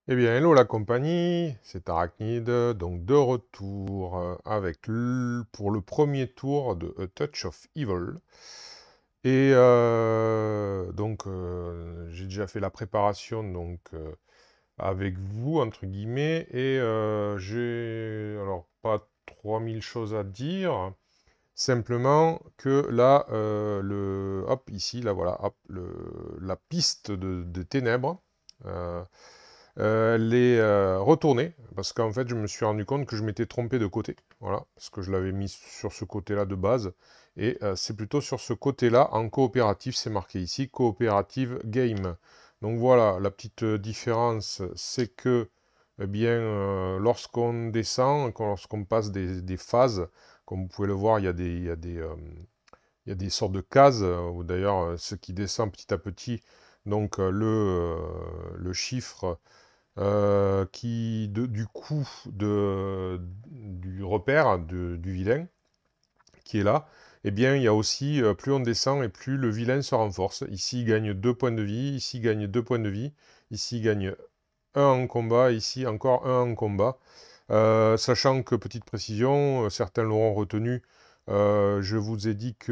Eh bien, hello la compagnie, c'est Arachnide, donc de retour pour le premier tour de A Touch of Evil. Et j'ai déjà fait la préparation avec vous, entre guillemets, et j'ai alors pas 3000 choses à dire, simplement que là, hop, ici, là voilà, hop, la piste de ténèbres. euh, elle est retournée, parce qu'en fait, je me suis rendu compte que je m'étais trompé de côté. Voilà, parce que je l'avais mis sur ce côté-là de base. Et c'est plutôt sur ce côté-là, en coopératif, c'est marqué ici, coopérative game. Donc voilà, la petite différence, c'est que, eh bien, lorsqu'on descend, lorsqu'on passe des phases, comme vous pouvez le voir, il y a des sortes de cases, ou d'ailleurs, ce qui descend petit à petit, donc le chiffre du coup du repère du vilain qui est là, eh bien il y a aussi, plus on descend et plus le vilain se renforce. Ici il gagne 2 points de vie, ici il gagne 2 points de vie, ici il gagne un en combat, ici encore un en combat. Sachant que, petite précision, certains l'auront retenu, je vous ai dit que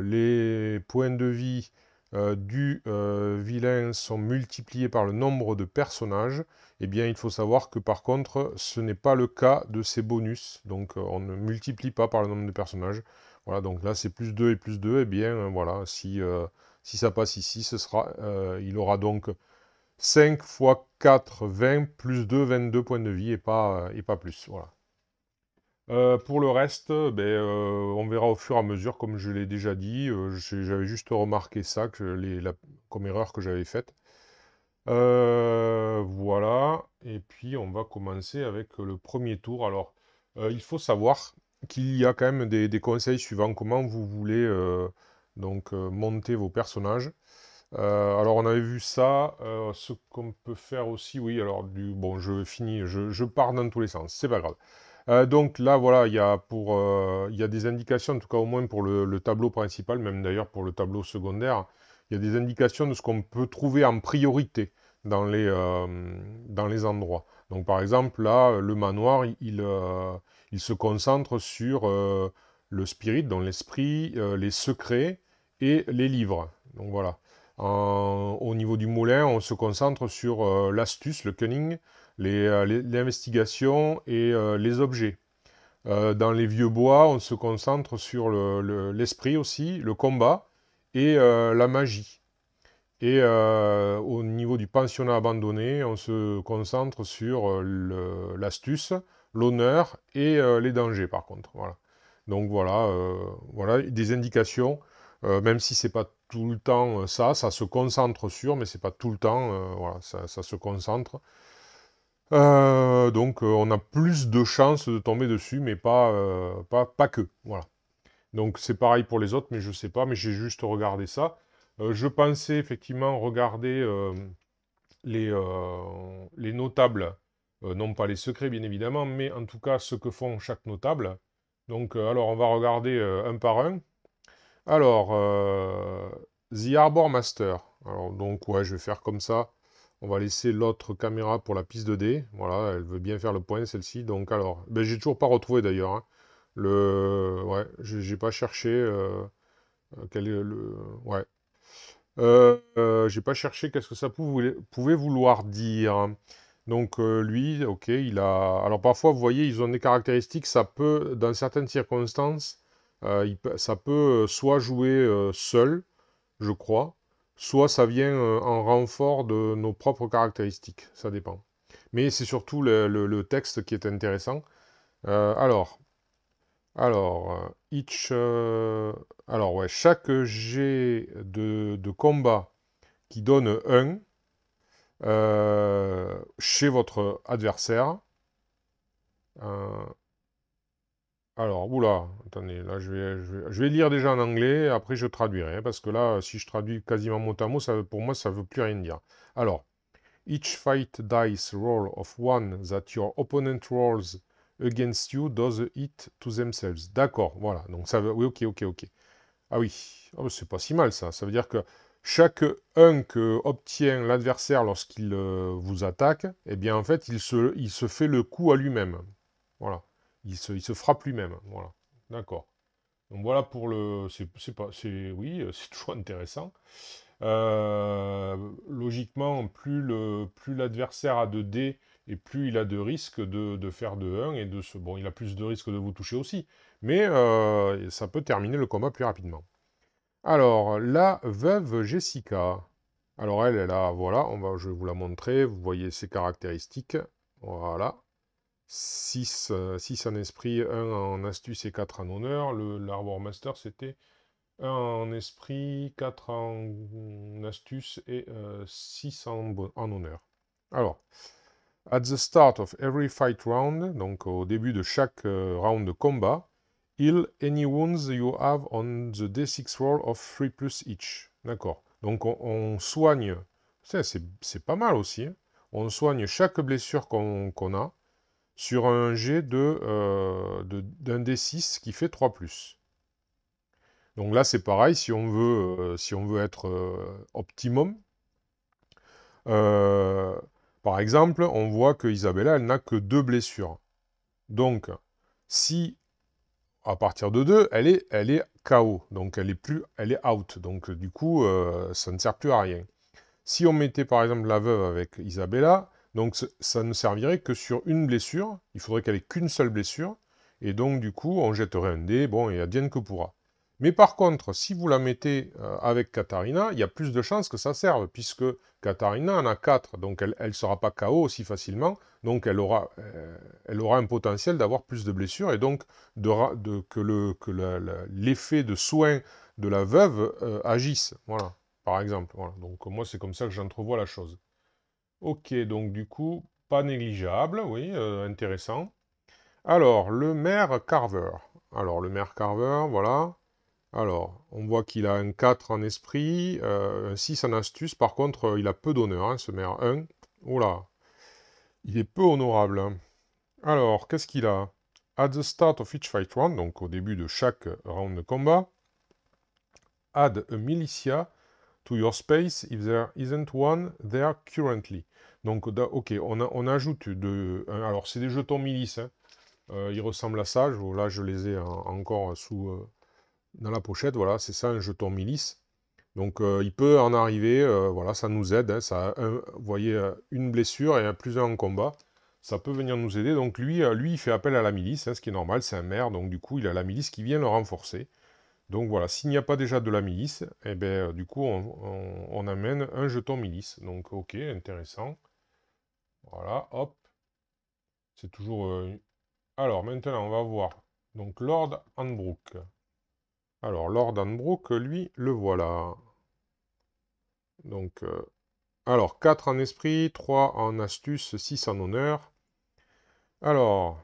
les points de vie du vilain sont multipliés par le nombre de personnages. Eh bien, il faut savoir que par contre, ce n'est pas le cas de ces bonus. Donc, on ne multiplie pas par le nombre de personnages. Voilà, donc là, c'est plus 2 et plus 2. Eh bien, voilà, si ça passe ici, il aura donc 5 fois 4, 20, plus 2, 22 points de vie et pas plus. Voilà. Pour le reste, on verra au fur et à mesure, comme je l'ai déjà dit. J'avais juste remarqué ça, comme erreur que j'avais faite. Voilà. Et puis, on va commencer avec le premier tour. Alors, il faut savoir qu'il y a quand même des conseils suivants. Comment vous voulez monter vos personnages. Alors on avait vu ça, ce qu'on peut faire aussi, oui, alors bon, je finis, je pars dans tous les sens, c'est pas grave. Donc là, voilà, il y a des indications, en tout cas au moins pour le tableau principal, même d'ailleurs pour le tableau secondaire, il y a des indications de ce qu'on peut trouver en priorité dans les endroits. Donc par exemple, là, le manoir, il se concentre sur le spirit, donc l'esprit, les secrets et les livres. Donc voilà. Au niveau du moulin, on se concentre sur l'astuce, le cunning, l'investigation et les objets. Dans les vieux bois, on se concentre sur l'esprit aussi, le combat et la magie. Et au niveau du pensionnat abandonné, on se concentre sur l'astuce, l'honneur et les dangers par contre. Voilà. Donc voilà, voilà des indications, même si c'est pas tout le temps ça se concentre sur, mais c'est pas tout le temps, voilà, ça se concentre. On a plus de chances de tomber dessus, mais pas que. Voilà. Donc c'est pareil pour les autres, mais je sais pas, mais j'ai juste regardé ça. Je pensais effectivement regarder les notables, non pas les secrets bien évidemment, mais en tout cas ce que font chaque notable. Donc alors on va regarder un par un. Alors, The Arbor Master. Alors donc ouais, je vais faire comme ça. On va laisser l'autre caméra pour la piste de dés. Voilà, elle veut bien faire le point celle-ci. Donc alors, ben, j'ai toujours pas retrouvé d'ailleurs, hein. Ouais, j'ai pas cherché quel est le. Ouais. J'ai pas cherché qu'est-ce que ça pouvait vouloir dire. Donc lui, ok, il a. Alors parfois, vous voyez, ils ont des caractéristiques. Ça peut, dans certaines circonstances, ça peut soit jouer seul, je crois, soit ça vient en renfort de nos propres caractéristiques. Ça dépend. Mais c'est surtout le texte qui est intéressant. Euh, alors, alors, ouais, chaque jet de combat qui donne 1 chez votre adversaire. Euh, alors, oula, attendez, là je vais lire déjà en anglais, après je traduirai, hein, parce que là, si je traduis quasiment mot à mot, pour moi, ça ne veut plus rien dire. Alors, each fight dice roll of one that your opponent rolls against you does it to themselves. D'accord, voilà, donc ça veut, oui, ok, ok, ok. Ah oui, oh, c'est pas si mal ça, ça veut dire que chaque 1 que obtient l'adversaire lorsqu'il vous attaque, eh bien en fait, il se fait le coup à lui-même. Voilà. Il se frappe lui-même. Voilà. D'accord. Donc voilà pour le... oui, c'est toujours intéressant. Logiquement, plus l'adversaire a de dés, et plus il a de risques de faire de 1, et bon, il a plus de risques de vous toucher aussi. Mais ça peut terminer le combat plus rapidement. Alors, la veuve Jessica. Alors elle a, voilà, je vais vous la montrer. Vous voyez ses caractéristiques. Voilà. 6 en esprit, 1 en astuce et 4 en honneur. L'Arbor Master, c'était 1 en esprit, 4 en astuce et 6 en honneur. Alors, at the start of every fight round, donc au début de chaque round de combat, heal any wounds you have on the D6 roll of 3 plus each. D'accord. Donc on soigne, c'est pas mal aussi, hein. On soigne chaque blessure qu'on a sur un jet d'un D6 qui fait 3 plus. Donc là, c'est pareil, si on veut être optimum. Par exemple, on voit que Isabella, elle n'a que 2 blessures. Donc, si à partir de 2, elle est KO, donc elle est out. Donc du coup, ça ne sert plus à rien. Si on mettait par exemple la veuve avec Isabella, donc ça ne servirait que sur une blessure. Il faudrait qu'elle ait qu'une seule blessure. Et donc du coup, on jetterait un dé, bon, et advienne que pourra. Mais par contre, si vous la mettez avec Katharina, il y a plus de chances que ça serve, puisque Katharina en a 4, donc elle ne sera pas KO aussi facilement, donc elle aura un potentiel d'avoir plus de blessures, et donc que l'effet de soin de la veuve agisse, voilà, par exemple. Voilà. Donc moi, c'est comme ça que j'entrevois la chose. Ok, donc du coup, pas négligeable, oui, intéressant. Alors, le maire Carver. Alors, le maire Carver, voilà. Alors, on voit qu'il a un 4 en esprit, un 6 en astuce. Par contre, il a peu d'honneur, hein, ce maire 1. Oula, il est peu honorable, hein. Alors, qu'est-ce qu'il a? At the start of each fight round, donc au début de chaque round de combat, add a militia to your space if there isn't one there currently. Donc, ok, on ajoute alors, c'est des jetons milices, hein. Ils ressemblent à ça. Là, je les ai encore dans la pochette. Voilà, c'est ça, un jeton milice. Donc, il peut en arriver. Voilà, ça nous aide, hein. Ça a vous voyez, une blessure et un plus un en combat. Ça peut venir nous aider. Donc, lui il fait appel à la milice, hein, ce qui est normal. C'est un maire. Donc, du coup, il a la milice qui vient le renforcer. Donc, voilà, s'il n'y a pas déjà de la milice, eh ben, du coup, on amène un jeton milice. Donc, ok, intéressant. Voilà, hop. C'est toujours... Alors, maintenant, on va voir. Donc, Lord Hanbrook. Alors, Lord Hanbrook, lui, le voilà. Donc, alors, 4 en esprit, 3 en astuce, 6 en honneur. Alors,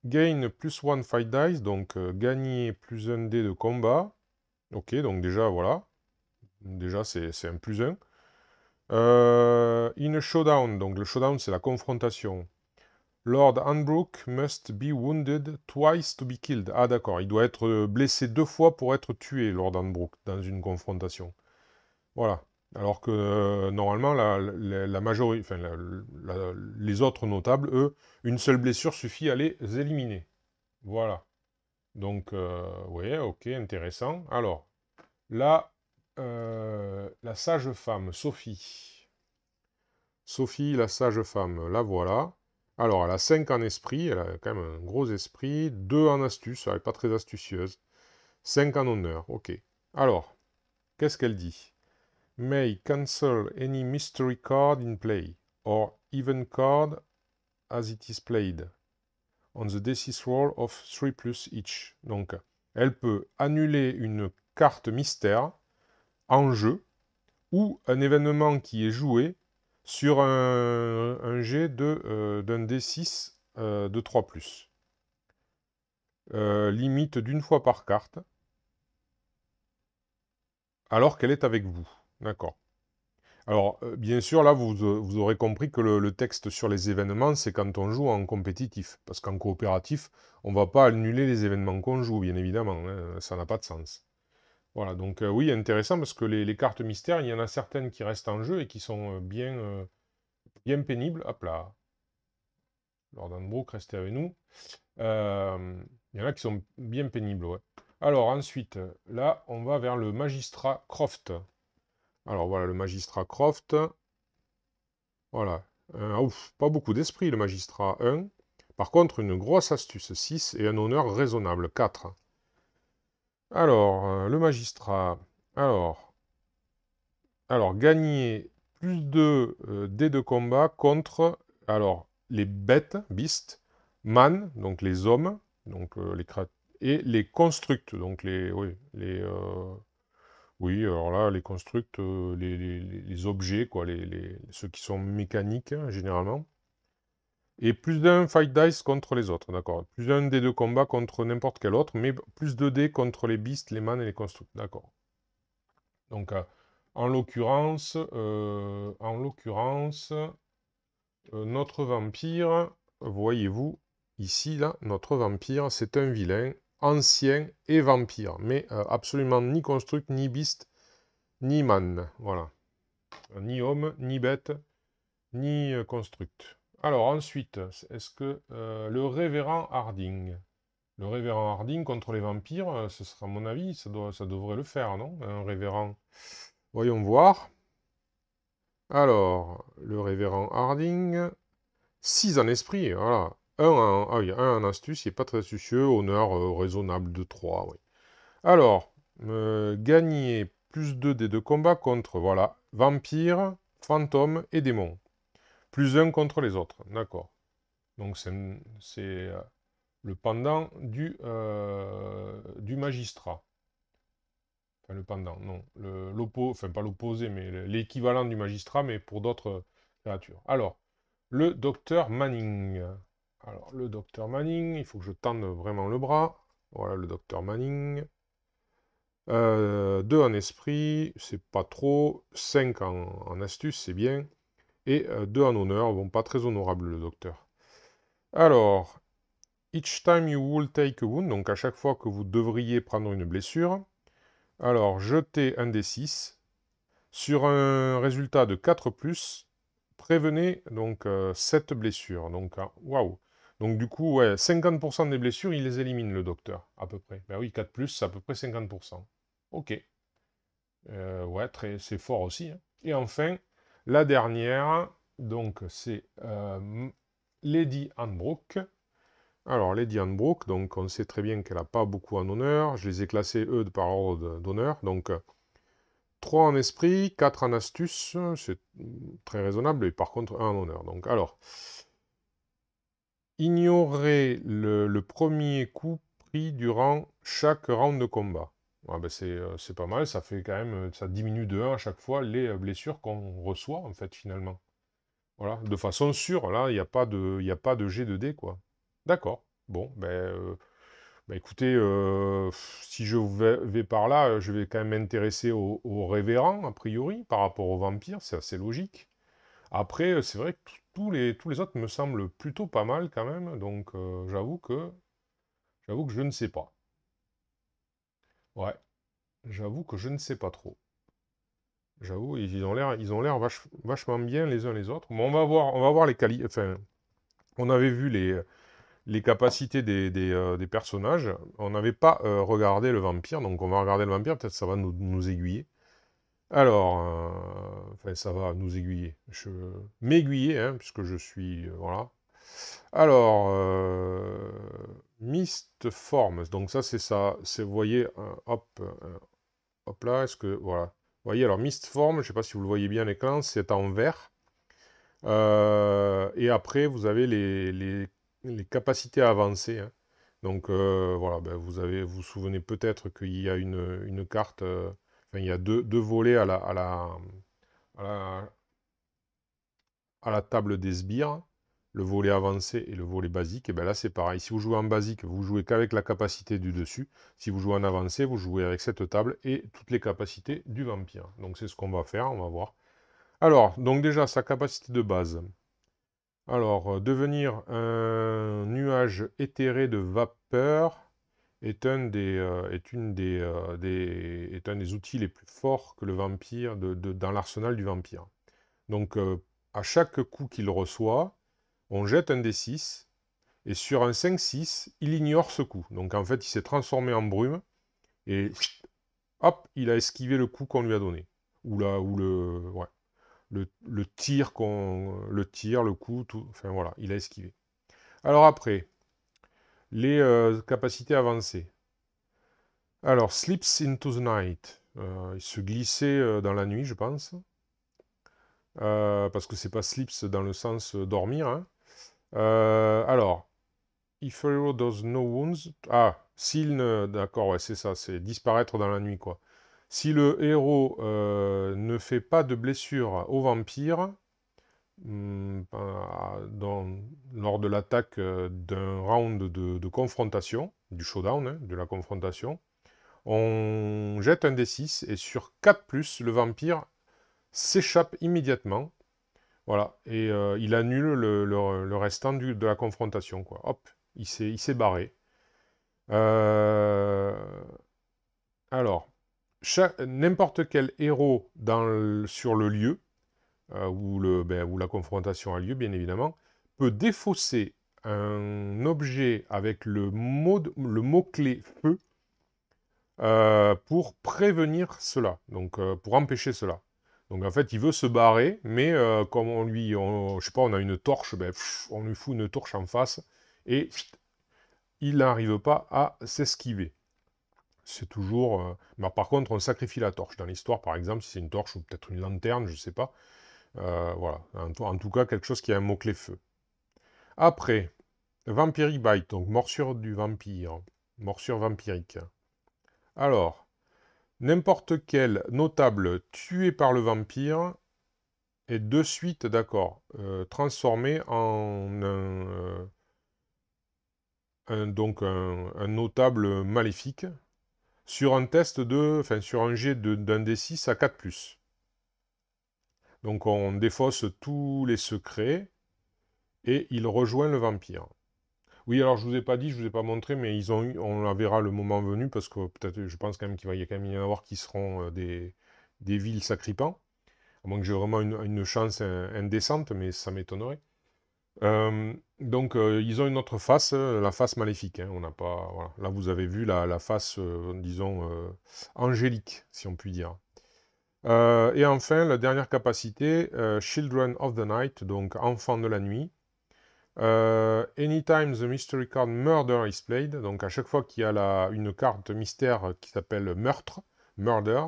gain plus 1 fight dice, donc gagner plus 1 dé de combat. Ok, donc déjà, voilà. Déjà, c'est un plus 1. In a showdown, donc le showdown, c'est la confrontation. Lord Hanbrook must be wounded twice to be killed. Ah d'accord, il doit être blessé 2 fois pour être tué, Lord Hanbrook, dans une confrontation. Voilà. Alors que normalement, la majorité, enfin, les autres notables, eux, une seule blessure suffit à les éliminer. Voilà. Donc, ouais, ok, intéressant. Alors, là, la sage-femme, Sophie. Sophie, la sage-femme, la voilà. Alors, elle a 5 en esprit, elle a quand même un gros esprit. 2 en astuce, elle n'est pas très astucieuse. 5 en honneur, ok. Alors, qu'est-ce qu'elle dit? May cancel any mystery card in play, or even card as it is played, on the D6 roll of 3 plus each. Donc, elle peut annuler une carte mystère en jeu, ou un événement qui est joué sur un jet d'un D6 de 3 plus. Limite d'une fois par carte, alors qu'elle est avec vous. D'accord. Alors, bien sûr, là, vous aurez compris que le texte sur les événements, c'est quand on joue en compétitif. Parce qu'en coopératif, on ne va pas annuler les événements qu'on joue, bien évidemment, hein, ça n'a pas de sens. Voilà, donc oui, intéressant parce que les cartes mystères, il y en a certaines qui restent en jeu et qui sont bien pénibles. Hop là, Lord Hanbrook, restez avec nous. Il y en a qui sont bien pénibles, ouais. Alors ensuite, là, on va vers le magistrat Croft. Alors voilà, le magistrat Croft. Voilà. Ouf, pas beaucoup d'esprit, le magistrat 1. Par contre, une grosse astuce 6 et un honneur raisonnable 4. Alors, le magistrat. Alors, gagner plus de dés de combat contre alors, les bêtes, beasts, man, donc les hommes, donc et les constructs, donc oui, alors là, les constructs, les objets, quoi, ceux qui sont mécaniques, hein, généralement. Et plus d'un fight dice contre les autres, d'accord. Plus d'un dé de combat contre n'importe quel autre, mais plus de dés contre les beasts, les man et les constructs, d'accord. Donc, en l'occurrence, notre vampire, voyez-vous, ici, là, notre vampire, c'est un vilain, ancien et vampire, mais absolument ni construct, ni beast, ni man, voilà. Ni homme, ni bête, ni construct. Alors ensuite, est-ce que le révérend Harding, le révérend Harding contre les vampires, ce sera à mon avis, ça devrait le faire, non? Un révérend. Voyons voir. Alors, le révérend Harding, 6 en esprit, voilà. Oui, un en astuce, il n'est pas très astucieux, honneur raisonnable de 3, oui. Alors, gagner plus 2 dés de combat contre, voilà, vampire, fantôme et démon. Plus 1 contre les autres, d'accord. Donc c'est le pendant du magistrat. Enfin, le pendant, non. Enfin, pas l'opposé, mais l'équivalent du magistrat, mais pour d'autres créatures. Alors, le docteur Manning. Alors, le docteur Manning, il faut que je tende vraiment le bras. Voilà, le docteur Manning. 2 en esprit, c'est pas trop. 5 en astuce, c'est bien. Et 2 en honneur, bon, pas très honorable le docteur. Alors, each time you will take a wound, donc à chaque fois que vous devriez prendre une blessure, alors jetez un D6. Sur un résultat de 4+, prévenez donc 7 blessures. Donc, waouh. Donc du coup, ouais, 50% des blessures, il les élimine, le docteur, à peu près. Ben oui, 4+, c'est à peu près 50%. Ok. Ouais, c'est fort aussi, hein. Et enfin, la dernière, donc c'est Lady Hanbrook. Alors, Lady Hanbrook, donc on sait très bien qu'elle n'a pas beaucoup en honneur. Je les ai classés, eux, par ordre d'honneur. Donc, 3 en esprit, 4 en astuce, c'est très raisonnable, et par contre 1 en honneur. Donc, alors, ignorer le premier coup pris durant chaque round de combat. Ah ben c'est pas mal, ça fait quand même, ça diminue de 1 à chaque fois les blessures qu'on reçoit, en fait, finalement. Voilà, de façon sûre, là, il n'y a pas de jet de dés, quoi. D'accord, bon, ben, écoutez, si je vais par là, je vais quand même m'intéresser au révérend, a priori, par rapport au vampire, c'est assez logique. Après, c'est vrai que tous les autres me semblent plutôt pas mal quand même, donc j'avoue que je ne sais pas. Ouais, j'avoue que je ne sais pas trop. J'avoue, ils ont l'air vachement bien les uns les autres. Bon, on va voir les qualités. Enfin, on avait vu les capacités des personnages. On n'avait pas regardé le vampire, donc on va regarder le vampire, peut-être ça va nous aiguiller. Alors, enfin, ça va nous aiguiller. M'aiguiller, hein, puisque je suis... voilà. Alors, Mist Forms, donc ça c'est ça, vous voyez, hop là, est-ce que, voilà. Vous voyez, alors Mist Form, je ne sais pas si vous le voyez bien à l'écran, c'est en vert. Et après, vous avez les capacités avancées, hein. Donc voilà, ben, vous souvenez peut-être qu'il y a une carte, enfin il y a deux volets à la, à la table des sbires, le volet avancé et le volet basique. Et bien là c'est pareil, si vous jouez en basique, vous jouez qu'avec la capacité du dessus. Si vous jouez en avancé, vous jouez avec cette table et toutes les capacités du vampire. Donc c'est ce qu'on va faire, on va voir. Alors, donc déjà, sa capacité de base. Alors, devenir un nuage éthéré de vapeur est un des outils les plus forts que le vampire dans l'arsenal du vampire. Donc, à chaque coup qu'il reçoit, on jette un D6, et sur un 5-6, il ignore ce coup. Donc, en fait, il s'est transformé en brume, et hop, il a esquivé le coup qu'on lui a donné. Ouais, le tir, le coup, tout, enfin voilà, il a esquivé. Alors après, les capacités avancées. Alors, Slips into the night. Il se glissait dans la nuit, je pense. Parce que c'est pas slips dans le sens dormir. Hein. Alors, if a hero does no wounds. Ah, s'il ne. D'accord, ouais, c'est ça, c'est disparaître dans la nuit, quoi. Si le héros ne fait pas de blessure au vampire, lors de l'attaque d'un round de confrontation, du showdown, hein, de la confrontation, on jette un D6 et sur 4+, le vampire s'échappe immédiatement. Voilà, et il annule le restant de la confrontation, quoi. Hop, il s'est barré. Euh, alors, n'importe quel héros sur le lieu, où la confrontation a lieu, bien évidemment, peut défausser un objet avec le mot-clé feu pour prévenir cela, donc pour empêcher cela. Donc en fait, il veut se barrer, mais comme je sais pas, on a une torche, on lui fout une torche en face, et il n'arrive pas à s'esquiver. C'est toujours... Mais par contre, on sacrifie la torche. Dans l'histoire, par exemple, si c'est une torche ou peut-être une lanterne, je sais pas. Voilà, en tout cas, quelque chose qui a un mot-clé feu. Après, Vampiric Bite, donc morsure du vampire. Morsure vampirique. Alors, n'importe quel notable tué par le vampire est de suite, d'accord, transformé en un notable maléfique sur un test sur un jet d'un D6 à 4+. Donc on défausse tous les secrets et il rejoint le vampire. Oui, alors je vous ai pas dit, je vous ai pas montré, mais on la verra le moment venu parce que peut-être, je pense quand même qu'il va y en avoir qui seront des villes sacripants. À moins que j'ai vraiment une chance indécente, mais ça m'étonnerait. Donc, ils ont une autre face, la face maléfique. Hein, on n'a pas, voilà. Là, vous avez vu la face, disons, angélique, si on peut dire. Et enfin, la dernière capacité, Children of the Night, donc enfants de la nuit. Anytime the mystery card Murder is played, donc à chaque fois qu'il y a une carte mystère qui s'appelle Meurtre, Murder,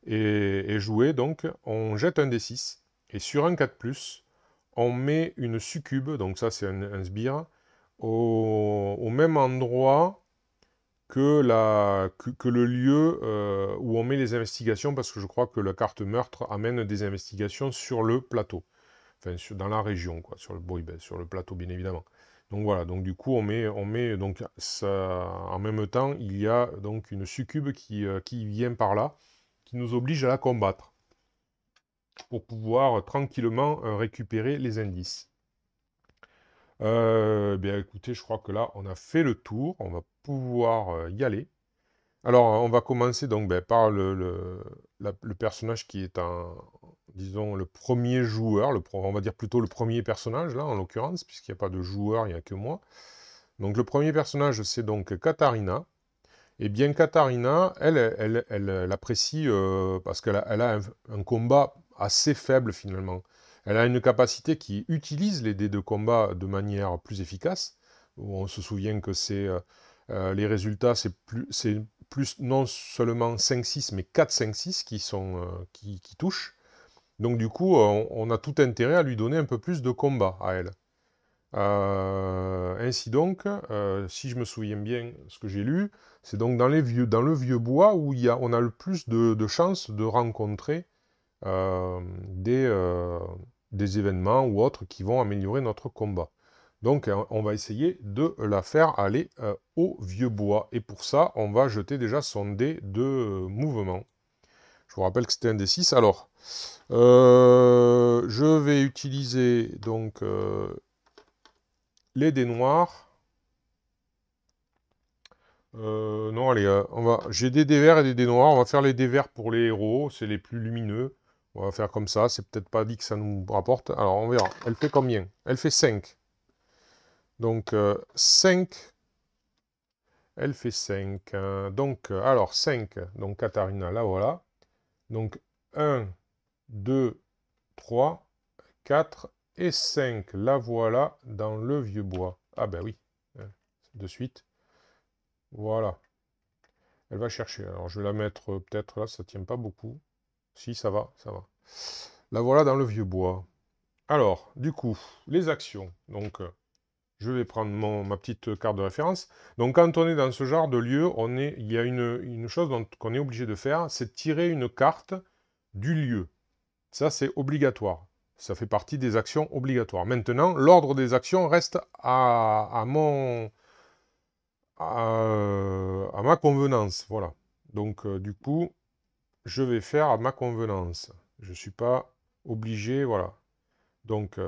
est jouée, donc on jette un D6, et sur un 4+, on met une succube, donc ça c'est un sbire, au même endroit que le lieu où on met les investigations, parce que je crois que la carte meurtre amène des investigations sur le plateau, enfin dans la région, quoi, sur le plateau bien évidemment. Donc voilà, donc du coup on met donc ça, en même temps il y a donc une succube qui vient par là, qui nous oblige à la combattre pour pouvoir tranquillement récupérer les indices. Bien écoutez, je crois que là, on a fait le tour. On va pouvoir y aller. Alors, on va commencer donc par le personnage qui est disons, le premier joueur. On va dire plutôt le premier personnage, là, en l'occurrence, puisqu'il n'y a pas de joueur, il n'y a que moi. Donc, le premier personnage, c'est donc Katharina. Et bien, Katharina, elle apprécie parce qu'elle a un combat assez faible, finalement. Elle a une capacité qui utilise les dés de combat de manière plus efficace. On se souvient que les résultats, c'est plus non seulement 5-6, mais 4-5-6 qui touchent. Donc du coup, on a tout intérêt à lui donner un peu plus de combat à elle. Ainsi donc, si je me souviens bien ce que j'ai lu, c'est donc dans le vieux bois où on a le plus de chances de rencontrer des événements ou autres qui vont améliorer notre combat. Donc on va essayer de la faire aller au vieux bois. Et pour ça, on va jeter déjà son dé de mouvement. Je vous rappelle que c'était un D6. Alors, je vais utiliser donc les dés noirs. Non, allez, j'ai des dés verts et des dés noirs. On va faire les dés verts pour les héros, c'est les plus lumineux. On va faire comme ça, c'est peut-être pas dit que ça nous rapporte. Alors, on verra. Elle fait combien? Elle fait 5. Donc, 5, elle fait 5. Donc, alors, 5. Donc, Katharina, là, voilà. Donc, 1, 2, 3, 4 et 5. La voilà dans le vieux bois. Ah ben oui, de suite. Voilà. Elle va chercher. Alors, je vais la mettre peut-être là, ça tient pas beaucoup. Si, ça va, ça va. La voilà dans le vieux bois. Alors, du coup, les actions. Donc, je vais prendre ma petite carte de référence. Donc, quand on est dans ce genre de lieu, il y a une chose qu'on est obligé de faire, c'est tirer une carte du lieu. Ça, c'est obligatoire. Ça fait partie des actions obligatoires. Maintenant, l'ordre des actions reste à ma convenance. Voilà. Donc, du coup, je vais faire à ma convenance. Je ne suis pas obligé, voilà. Donc,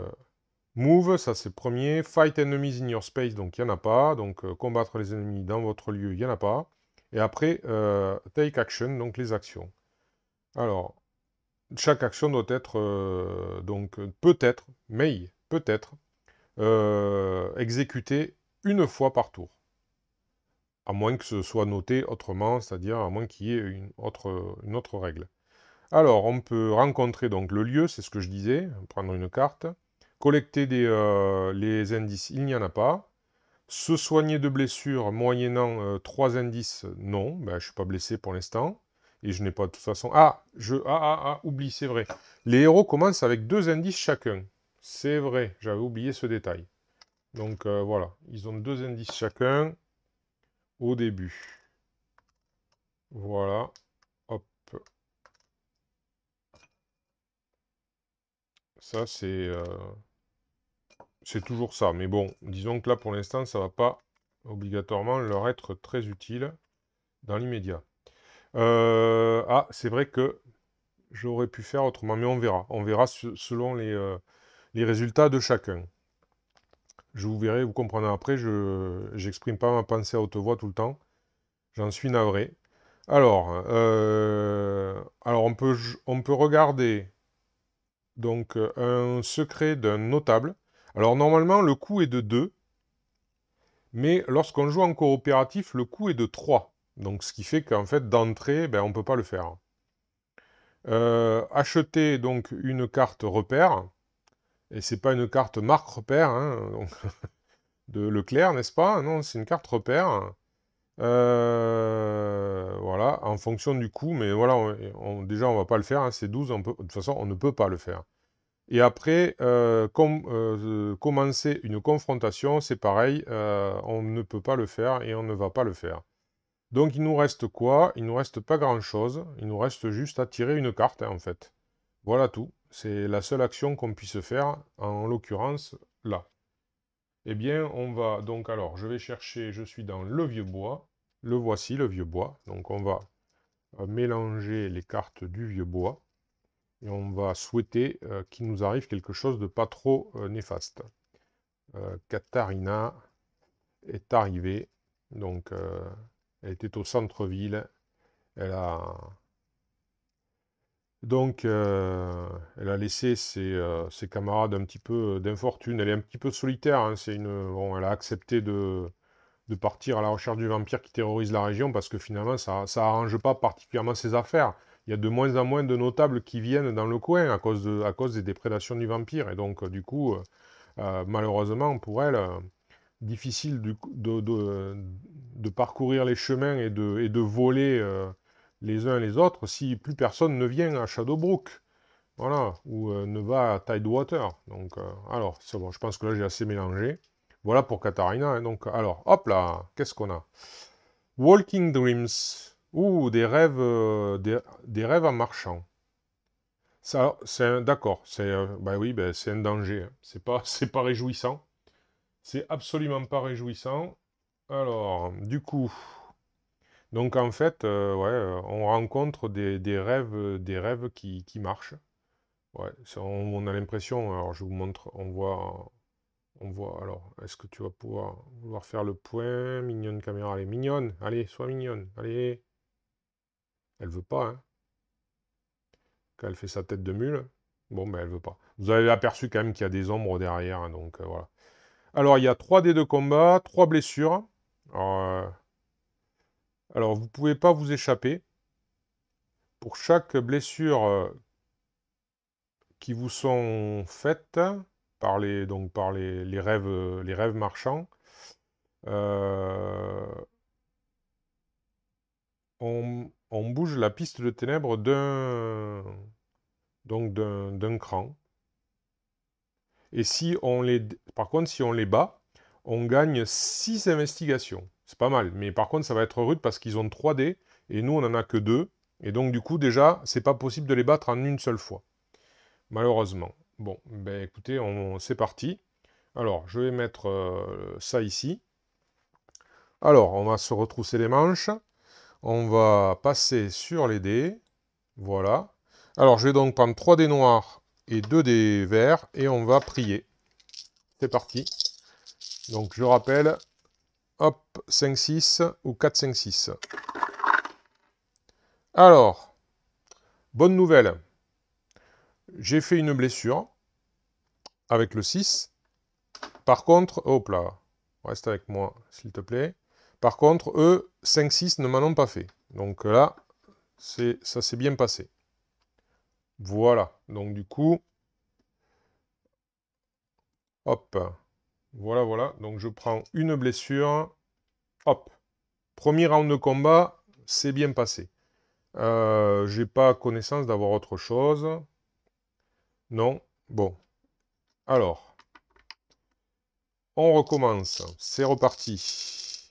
move, ça c'est premier. Fight enemies in your space, donc il n'y en a pas. Donc, combattre les ennemis dans votre lieu, il n'y en a pas. Et après, take action, donc les actions. Alors, chaque action doit être, donc peut-être, mais peut-être, exécutée une fois par tour. À moins que ce soit noté autrement, c'est-à-dire à moins qu'il y ait une autre règle. Alors, on peut rencontrer donc le lieu, c'est ce que je disais, prendre une carte. Collecter les indices, il n'y en a pas. Se soigner de blessures moyennant 3 indices, non, ben, je ne suis pas blessé pour l'instant. Et je n'ai pas de toute façon... Oublie, c'est vrai. Les héros commencent avec 2 indices chacun. C'est vrai, j'avais oublié ce détail. Donc voilà, ils ont 2 indices chacun au début. Voilà, hop. Ça, c'est toujours ça. Mais bon, disons que là, pour l'instant, ça ne va pas obligatoirement leur être très utile dans l'immédiat. C'est vrai que j'aurais pu faire autrement, mais on verra. On verra selon les résultats de chacun. Je vous verrai, vous comprendrez après, je n'exprime pas ma pensée à haute voix tout le temps. J'en suis navré. Alors on peut regarder donc un secret d'un notable. Alors normalement, le coût est de 2, mais lorsqu'on joue en coopératif, le coût est de 3. Donc ce qui fait qu'en fait, d'entrée, ben, on ne peut pas le faire. Acheter donc une carte repère, et c'est pas une carte marque repère, hein, donc, de Leclerc, n'est-ce pas? Non, c'est une carte repère. Voilà, en fonction du coût, mais voilà, déjà on va pas le faire, hein, c'est 12, de toute façon on ne peut pas le faire. Et après, commencer une confrontation, c'est pareil, on ne peut pas le faire et on ne va pas le faire. Donc il nous reste quoi? Il nous reste pas grand-chose, il nous reste juste à tirer une carte, hein, en fait. Voilà tout, c'est la seule action qu'on puisse faire, en l'occurrence, là. Eh bien, on va, donc alors, je vais chercher, je suis dans le vieux bois, le voici, le vieux bois, donc on va mélanger les cartes du vieux bois, et on va souhaiter qu'il nous arrive quelque chose de pas trop néfaste. Katharina est arrivée, donc elle était au centre-ville, elle a donc elle a laissé ses camarades un petit peu d'infortune, elle est un petit peu solitaire, hein, bon, elle a accepté de partir à la recherche du vampire qui terrorise la région parce que finalement ça arrange pas particulièrement ses affaires. Il y a de moins en moins de notables qui viennent dans le coin à cause des déprédations du vampire. Et donc, du coup, malheureusement pour elle, difficile de parcourir les chemins et de voler les uns les autres si plus personne ne vient à Shadowbrook. Voilà, ou ne va à Tidewater. Donc, alors, c'est bon, je pense que là j'ai assez mélangé. Voilà pour Katharina, hein. Donc, alors, hop là, qu'est-ce qu'on a? Walking Dreams. Ouh, des rêves en marchant. Ça, d'accord, bah oui, bah, c'est un danger, hein. C'est pas réjouissant. C'est absolument pas réjouissant. Alors, du coup, donc en fait, ouais, on rencontre des rêves qui marchent. Ouais, on a l'impression, alors je vous montre, on voit On voit, alors, est-ce que tu vas vouloir faire le point? Mignonne caméra, allez, mignonne, allez, sois mignonne, allez. Elle veut pas, hein. Quand elle fait sa tête de mule. Bon, ben elle veut pas. Vous avez aperçu quand même qu'il y a des ombres derrière, hein, donc voilà. Alors, il y a 3 dés de combat, 3 blessures. Alors, vous pouvez pas vous échapper. Pour chaque blessure qui vous sont faites par les rêves marchands, euh, on bouge la piste de ténèbres d'un cran. Et si on par contre, si on les bat, on gagne 6 investigations. C'est pas mal, mais par contre, ça va être rude parce qu'ils ont 3 dés, et nous, on en a que 2. Et donc, du coup, déjà, c'est pas possible de les battre en une seule fois. Malheureusement. Bon, ben écoutez, c'est parti. Alors, je vais mettre ça ici. Alors, on va se retrousser les manches. On va passer sur les dés. Voilà. Alors, je vais donc prendre 3 dés noirs et 2 dés verts, et on va prier. C'est parti. Donc, je rappelle, hop, 5-6 ou 4-5-6. Alors, bonne nouvelle. J'ai fait une blessure avec le 6. Par contre, hop là, reste avec moi, s'il te plaît. Par contre, eux, 5-6 ne m'en ont pas fait. Donc là, ça s'est bien passé. Voilà. Donc du coup, hop. Voilà, voilà. Donc je prends une blessure. Hop. Premier round de combat, c'est bien passé. J'ai pas connaissance d'avoir autre chose. Non. Bon. Alors. On recommence. C'est reparti.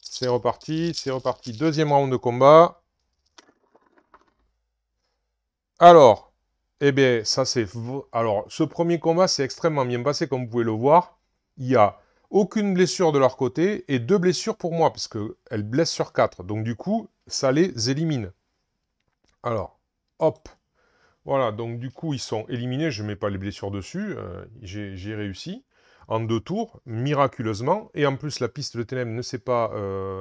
C'est reparti, c'est reparti. Deuxième round de combat. Alors, eh bien, ça c'est... Alors, ce premier combat s'est extrêmement bien passé, comme vous pouvez le voir. Il n'y a aucune blessure de leur côté et 2 blessures pour moi, parce qu'elles blessent sur 4. Donc du coup, ça les élimine. Alors, hop. Voilà, donc du coup, ils sont éliminés. Je ne mets pas les blessures dessus. J'ai réussi en 2 tours, miraculeusement. Et en plus, la piste de ténèbres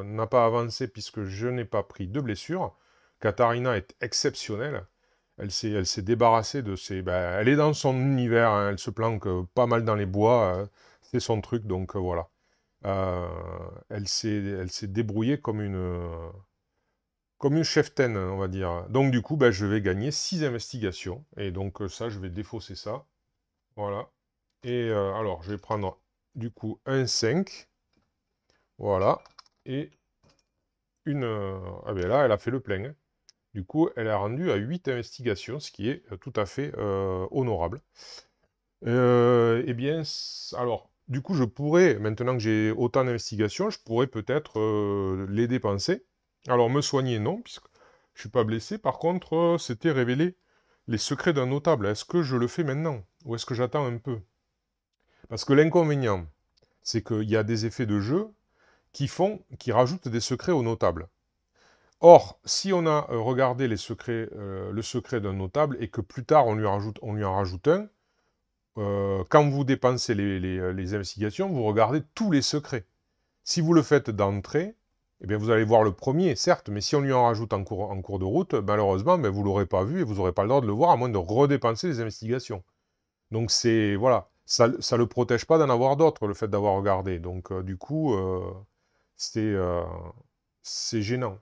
n'a pas avancé puisque je n'ai pas pris de blessure. Katharina est exceptionnelle. Elle s'est débarrassée de ses... Ben, elle est dans son univers, hein, elle se planque pas mal dans les bois. C'est son truc, donc voilà. Elle s'est débrouillée comme une cheftaine, on va dire. Donc du coup, ben, je vais gagner 6 investigations. Et donc ça, je vais défausser ça. Voilà. Et alors, je vais prendre du coup un 5. Voilà. Et une... ah ben là, elle a fait le plein, hein. Du coup, elle a rendu à 8 investigations, ce qui est tout à fait honorable. Eh bien, alors, du coup, je pourrais, maintenant que j'ai autant d'investigations, je pourrais peut-être les dépenser. Alors, me soigner, non, puisque je ne suis pas blessé. Par contre, c'était révéler les secrets d'un notable. Est-ce que je le fais maintenant? Ou est-ce que j'attends un peu? Parce que l'inconvénient, c'est qu'il y a des effets de jeu qui rajoutent des secrets aux notables. Or, si on a regardé le secret d'un notable et que plus tard on lui en rajoute un, quand vous dépensez les investigations, vous regardez tous les secrets. Si vous le faites d'entrée, eh bien vous allez voir le premier, certes, mais si on lui en rajoute en cours de route, malheureusement, ben, vous ne l'aurez pas vu et vous n'aurez pas le droit de le voir à moins de redépenser les investigations. Donc c'est, voilà, ça ne le protège pas d'en avoir d'autres, le fait d'avoir regardé. Donc du coup, c'est gênant.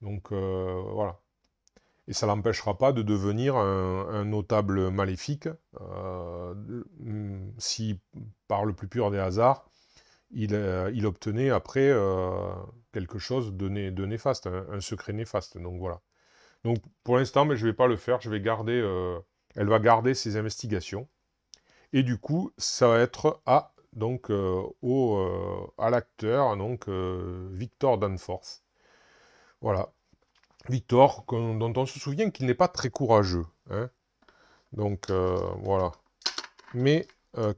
Donc voilà. Et ça ne l'empêchera pas de devenir un notable maléfique si, par le plus pur des hasards, il obtenait après quelque chose de néfaste, un secret néfaste. Donc voilà. Donc pour l'instant, mais je ne vais pas le faire. Je vais garder, elle va garder ses investigations. Et du coup, ça va être à l'acteur, donc Victor Danforth. Voilà. Victor, dont on se souvient qu'il n'est pas très courageux, hein. Donc voilà. Mais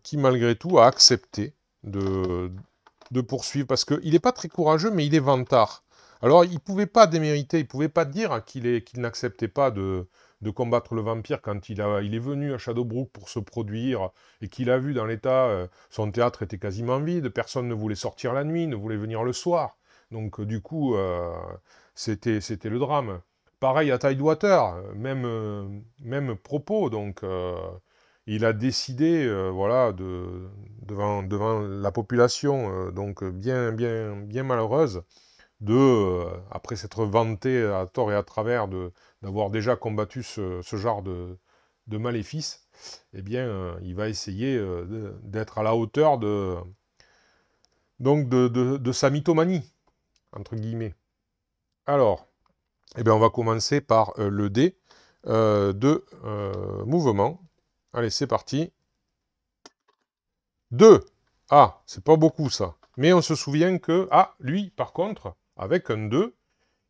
qui malgré tout a accepté de poursuivre, parce qu'il n'est pas très courageux, mais il est vantard. Alors il ne pouvait pas démériter, il ne pouvait pas dire qu'il n'acceptait pas de de combattre le vampire quand il est venu à Shadowbrook pour se produire et qu'il a vu dans l'état, son théâtre était quasiment vide, personne ne voulait sortir la nuit, ne voulait venir le soir. Donc du coup, c'était le drame. Pareil à Tidewater, même propos, donc il a décidé, voilà, devant la population, donc bien malheureuse, après s'être vanté à tort et à travers d'avoir déjà combattu ce genre de maléfice, eh bien, il va essayer d'être à la hauteur de sa mythomanie, entre guillemets. Alors, eh bien, on va commencer par le dé de mouvement. Allez, c'est parti. 2. Ah, c'est pas beaucoup ça. Mais on se souvient que, ah, lui, par contre, avec un 2,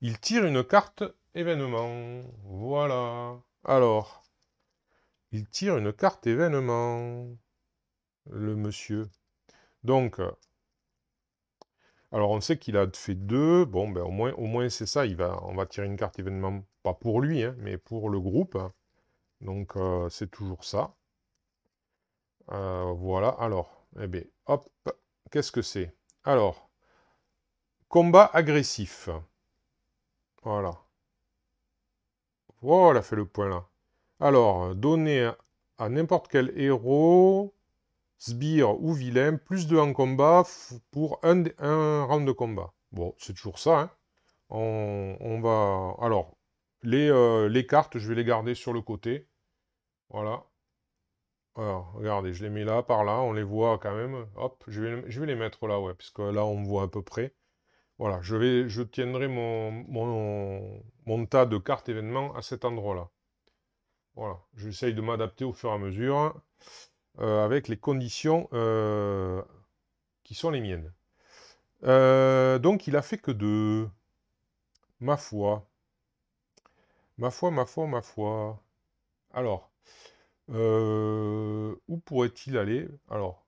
il tire une carte événement. Voilà. Alors, il tire une carte événement, le monsieur. Donc, alors on sait qu'il a fait 2. Bon, ben au moins c'est ça. On va tirer une carte événement, pas pour lui, hein, mais pour le groupe. Donc, c'est toujours ça. Voilà. Alors, eh bien, hop. Qu'est-ce que c'est? Alors, combat agressif. Voilà. Voilà, fait le point là. Alors, donner à n'importe quel héros, sbire ou vilain, plus 2 en combat pour un round de combat. Bon, c'est toujours ça, hein. On va... Alors, les cartes, je vais les garder sur le côté. Voilà. Alors, regardez, je les mets là, par là, on les voit quand même. Hop, je vais les mettre là, ouais, puisque là, on voit à peu près. Voilà, je tiendrai mon tas de cartes événements à cet endroit-là. Voilà, j'essaye de m'adapter au fur et à mesure avec les conditions qui sont les miennes. Donc, il a fait que 2. Ma foi. Ma foi, ma foi, ma foi. Alors, où pourrait-il aller? Alors,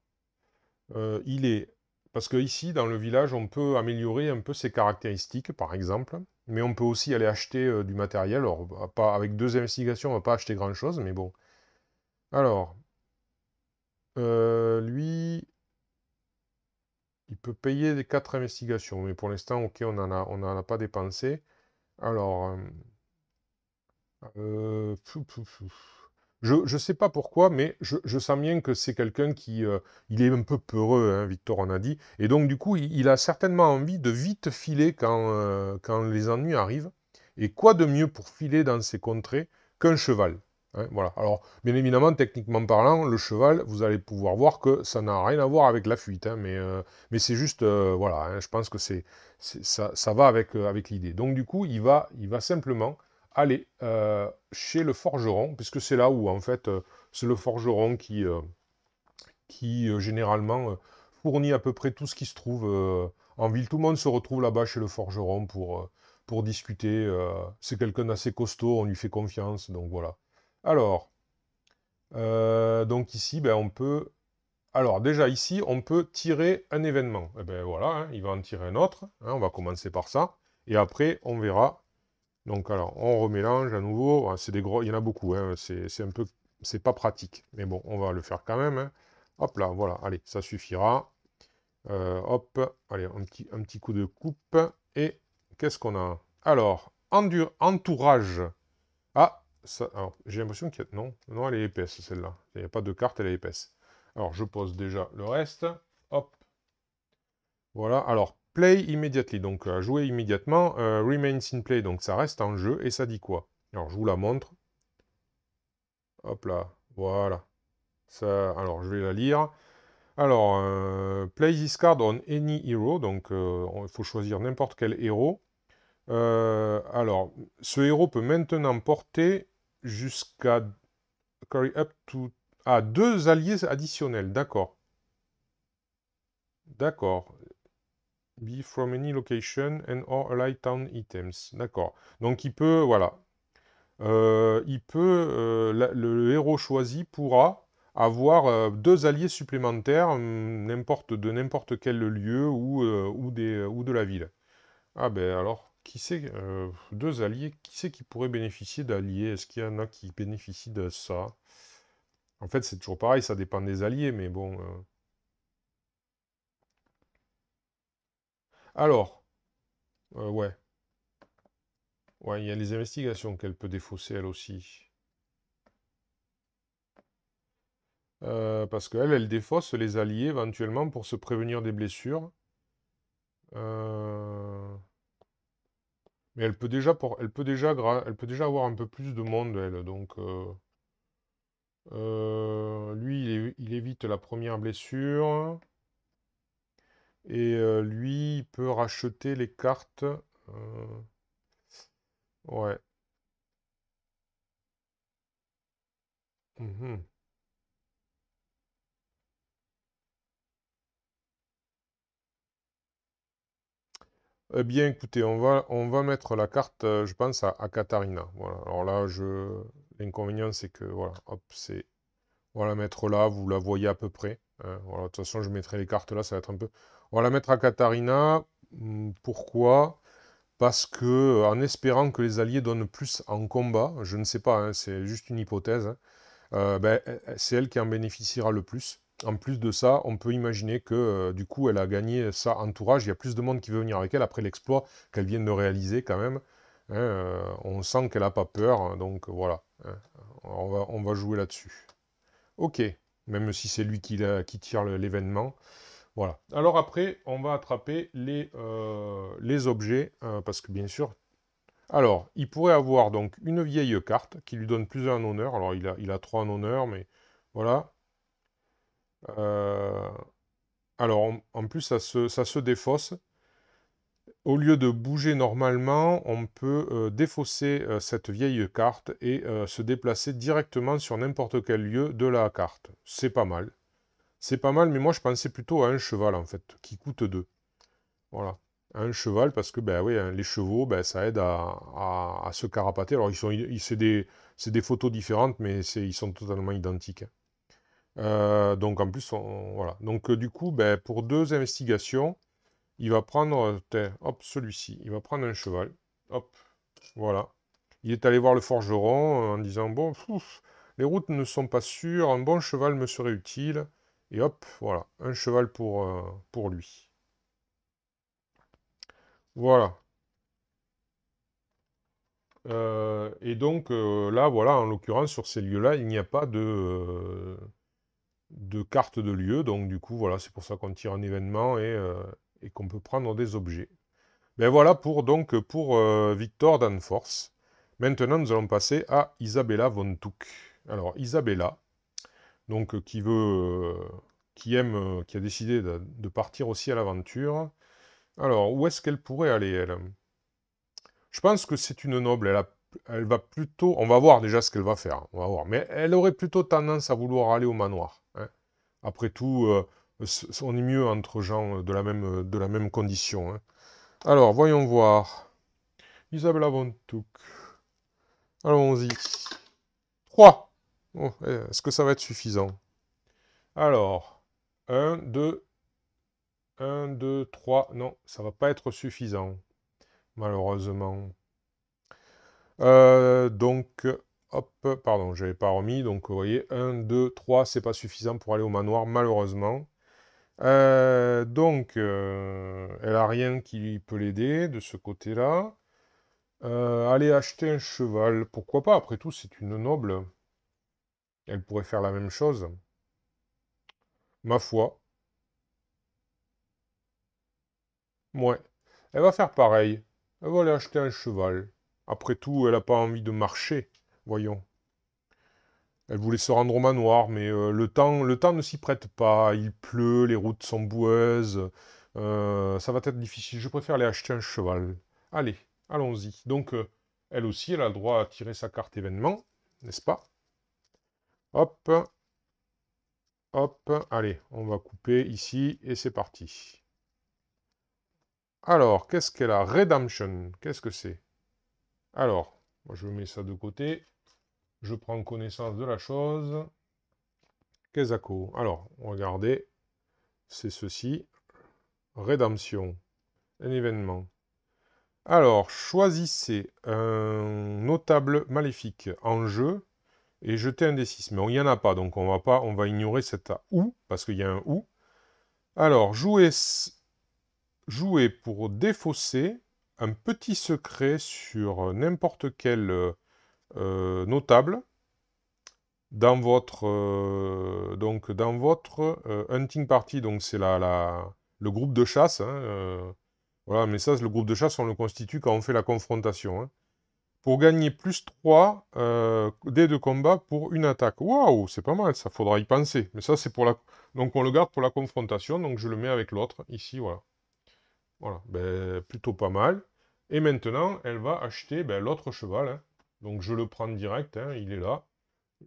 il est... Parce que ici, dans le village, on peut améliorer un peu ses caractéristiques, par exemple. Mais on peut aussi aller acheter du matériel. Alors, pas, avec 2 investigations, on ne va pas acheter grand-chose, mais bon. Alors, lui, il peut payer les 4 investigations. Mais pour l'instant, ok, on n'en a pas dépensé. Alors, je ne sais pas pourquoi, mais je sens bien que c'est quelqu'un qui... il est un peu peureux, hein, Victor, on a dit. Et donc, du coup, il a certainement envie de vite filer quand les ennuis arrivent. Et quoi de mieux pour filer dans ces contrées qu'un cheval, hein, voilà. Alors, bien évidemment, techniquement parlant, le cheval, vous allez pouvoir voir que ça n'a rien à voir avec la fuite. Hein, mais c'est juste... voilà, hein, je pense que ça va avec l'idée. Donc, du coup, il va simplement aller chez le forgeron, puisque c'est là où, en fait, c'est le forgeron qui généralement, fournit à peu près tout ce qui se trouve en ville. Tout le monde se retrouve là-bas chez le forgeron pour discuter. C'est quelqu'un d'assez costaud, on lui fait confiance, donc voilà. Alors, donc ici, ben, on peut... Alors, déjà ici, on peut tirer un événement. Et ben voilà, hein, il va en tirer un autre. Hein, on va commencer par ça. Et après, on verra. Donc alors, on remélange à nouveau. Ah, c'est des gros, il y en a beaucoup, hein. C'est un peu, c'est pas pratique. Mais bon, on va le faire quand même, hein. Hop là, voilà, allez, ça suffira. Hop, allez, un petit coup de coupe. Et qu'est-ce qu'on a? Alors, entourage. Ah, ça, alors, j'ai l'impression qu'il y a... Non, non, elle est épaisse, celle-là. Il n'y a pas de carte, elle est épaisse. Alors, je pose déjà le reste. Hop. Voilà, alors, play immediately, donc jouer immédiatement. Remains in play, donc ça reste en jeu. Et ça dit quoi? Alors, je vous la montre. Hop là, voilà. Ça, alors, je vais la lire. Alors, play this card on any hero, donc il faut choisir n'importe quel héros. Alors, ce héros peut maintenant porter jusqu'à carry up to... Ah, 2 alliés additionnels, d'accord. D'accord. Be from any location and or ally town items. D'accord. Donc il peut, voilà. Le héros choisi pourra avoir 2 alliés supplémentaires, de n'importe quel lieu ou de la ville. Ah ben alors, Qui c'est, deux alliés, qui c'est qui pourrait bénéficier d'alliés? Est-ce qu'il y en a qui bénéficient de ça? En fait, c'est toujours pareil, ça dépend des alliés, mais bon. Alors, ouais. Ouais, il y a les investigations qu'elle peut défausser, elle aussi. Parce qu'elle, elle défausse les alliés éventuellement pour se prévenir des blessures. Euh, Mais elle peut déjà avoir un peu plus de monde, elle. Donc, lui, il évite la première blessure. Et lui, il peut racheter les cartes. Ouais. Mhm. Eh bien, écoutez, on va mettre la carte, je pense, à Katharina. Voilà. Alors là, l'inconvénient, c'est que, voilà, hop, on va la mettre là, vous la voyez à peu près. Hein. Voilà, de toute façon, je mettrai les cartes là, ça va être un peu... On va la mettre à Katharina. Pourquoi? Parce que, en espérant que les alliés donnent plus en combat, je ne sais pas, hein, c'est juste une hypothèse, hein, ben, c'est elle qui en bénéficiera le plus. En plus de ça, on peut imaginer que du coup, elle a gagné ça entourage. Il y a plus de monde qui veut venir avec elle après l'exploit qu'elle vient de réaliser quand même. Hein, on sent qu'elle n'a pas peur, hein, donc voilà. Hein, on va jouer là-dessus. Ok, même si c'est lui qui tire l'événement. Voilà. Alors après, on va attraper les objets, parce que bien sûr... Alors, il pourrait avoir donc une vieille carte qui lui donne plus un honneur. Alors, il a 3 en honneur, mais voilà. Euh, alors, en plus, ça se défausse. Au lieu de bouger normalement, on peut défausser cette vieille carte et se déplacer directement sur n'importe quel lieu de la carte. C'est pas mal. C'est pas mal, mais moi je pensais plutôt à un cheval en fait, qui coûte 2. Voilà. Un cheval, parce que ben, oui, hein, les chevaux, ben, ça aide à se carapater. Alors, c'est des photos différentes, mais ils sont totalement identiques. Hein. Donc, en plus, voilà. Donc, du coup, ben, pour 2 investigations, il va prendre, tiens, hop, celui-ci. Il va prendre un cheval. Hop, voilà. Il est allé voir le forgeron en disant, bon, les routes ne sont pas sûres, un bon cheval me serait utile. Et hop, voilà, un cheval pour lui. Voilà. Et donc là, voilà, en l'occurrence, sur ces lieux-là, il n'y a pas de carte de lieu. Donc du coup, voilà, c'est pour ça qu'on tire un événement et qu'on peut prendre des objets. Ben voilà pour Victor Danforth. Maintenant, nous allons passer à Isabella von Tuck. Alors, Isabella, donc qui a décidé de partir aussi à l'aventure. Alors, où est-ce qu'elle pourrait aller, elle? Je pense que c'est une noble. Elle va plutôt. On va voir déjà ce qu'elle va faire. Hein, on va voir. Mais elle aurait plutôt tendance à vouloir aller au manoir. Hein. Après tout, on est mieux entre gens de la même condition. Hein. Alors, voyons voir. Isabella von Tuck. Allons-y. 3. Oh, est-ce que ça va être suffisant? Alors, un, 2, 3. Non, ça va pas être suffisant. Malheureusement. Donc, hop, pardon, j'avais pas remis. Donc, vous voyez, un, 2, 3, c'est pas suffisant pour aller au manoir, malheureusement. Donc, elle a rien qui peut l'aider de ce côté-là. Aller acheter un cheval, pourquoi pas? Après tout, c'est une noble. Elle pourrait faire la même chose. Ma foi. Ouais. Elle va faire pareil. Elle va aller acheter un cheval. Après tout, elle n'a pas envie de marcher. Voyons. Elle voulait se rendre au manoir, mais le temps ne s'y prête pas. Il pleut, les routes sont boueuses. Ça va être difficile. Je préfère aller acheter un cheval. Allez, allons-y. Donc, elle aussi, elle a le droit à tirer sa carte événement, n'est-ce pas? Hop, hop. Allez, on va couper ici et c'est parti. Alors, qu'est-ce qu'elle a? Redemption. Qu'est-ce que c'est? Alors, moi, je mets ça de côté. Je prends connaissance de la chose. Kezako. Alors, regardez. C'est ceci. Rédemption. Un événement. Alors, choisissez un notable maléfique en jeu et jetez un D6. Mais il n'y en a pas, donc on va ignorer cet OU, parce qu'il y a un OU. Alors, jouez pour défausser un petit secret sur n'importe quel notable dans votre hunting party. Donc c'est le groupe de chasse. Hein, voilà, mais ça, le groupe de chasse, on le constitue quand on fait la confrontation. Hein. Pour gagner plus 3 dés de combat pour une attaque. Waouh, c'est pas mal, ça faudra y penser. Mais ça, c'est pour la... Donc on le garde pour la confrontation, donc je le mets avec l'autre, ici, voilà. Voilà, ben, plutôt pas mal. Et maintenant, elle va acheter ben, l'autre cheval. Hein. Donc je le prends direct, hein, il est là.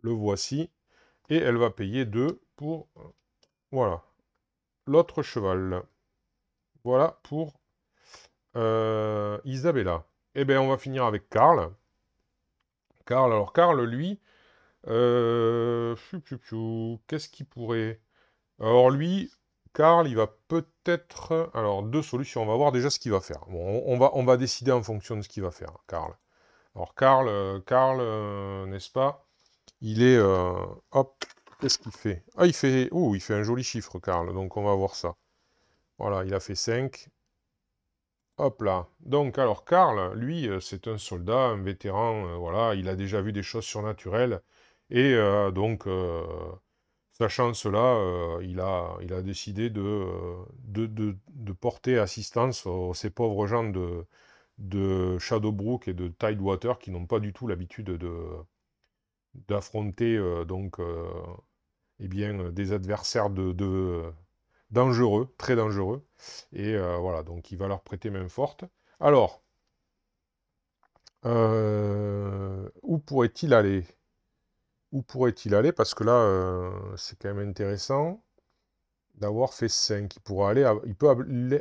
Le voici. Et elle va payer 2 pour... Voilà, l'autre cheval. Voilà pour Isabella. Eh bien, on va finir avec Karl. Karl, alors Karl, lui... Qu'est-ce qu'il pourrait... Alors lui, Karl, il va peut-être... Alors, deux solutions. On va voir déjà ce qu'il va faire. Bon, on va décider en fonction de ce qu'il va faire, Karl. Alors, Karl, n'est-ce pas? Il est... hop, qu'est-ce qu'il fait? Ah, il fait... Oh, il fait un joli chiffre, Karl. Donc, on va voir ça. Voilà, il a fait 5. Hop là. Donc, alors, Karl, lui, c'est un soldat, un vétéran. Voilà, il a déjà vu des choses surnaturelles. Et donc... sachant cela, il a décidé de porter assistance à ces pauvres gens de Shadowbrook et de Tidewater qui n'ont pas du tout l'habitude d'affronter eh bien, des adversaires dangereux, très dangereux. Et voilà, donc il va leur prêter main forte. Alors, où pourrait-il aller? Où pourrait-il aller? Parce que là, c'est quand même intéressant d'avoir fait 5. Il peut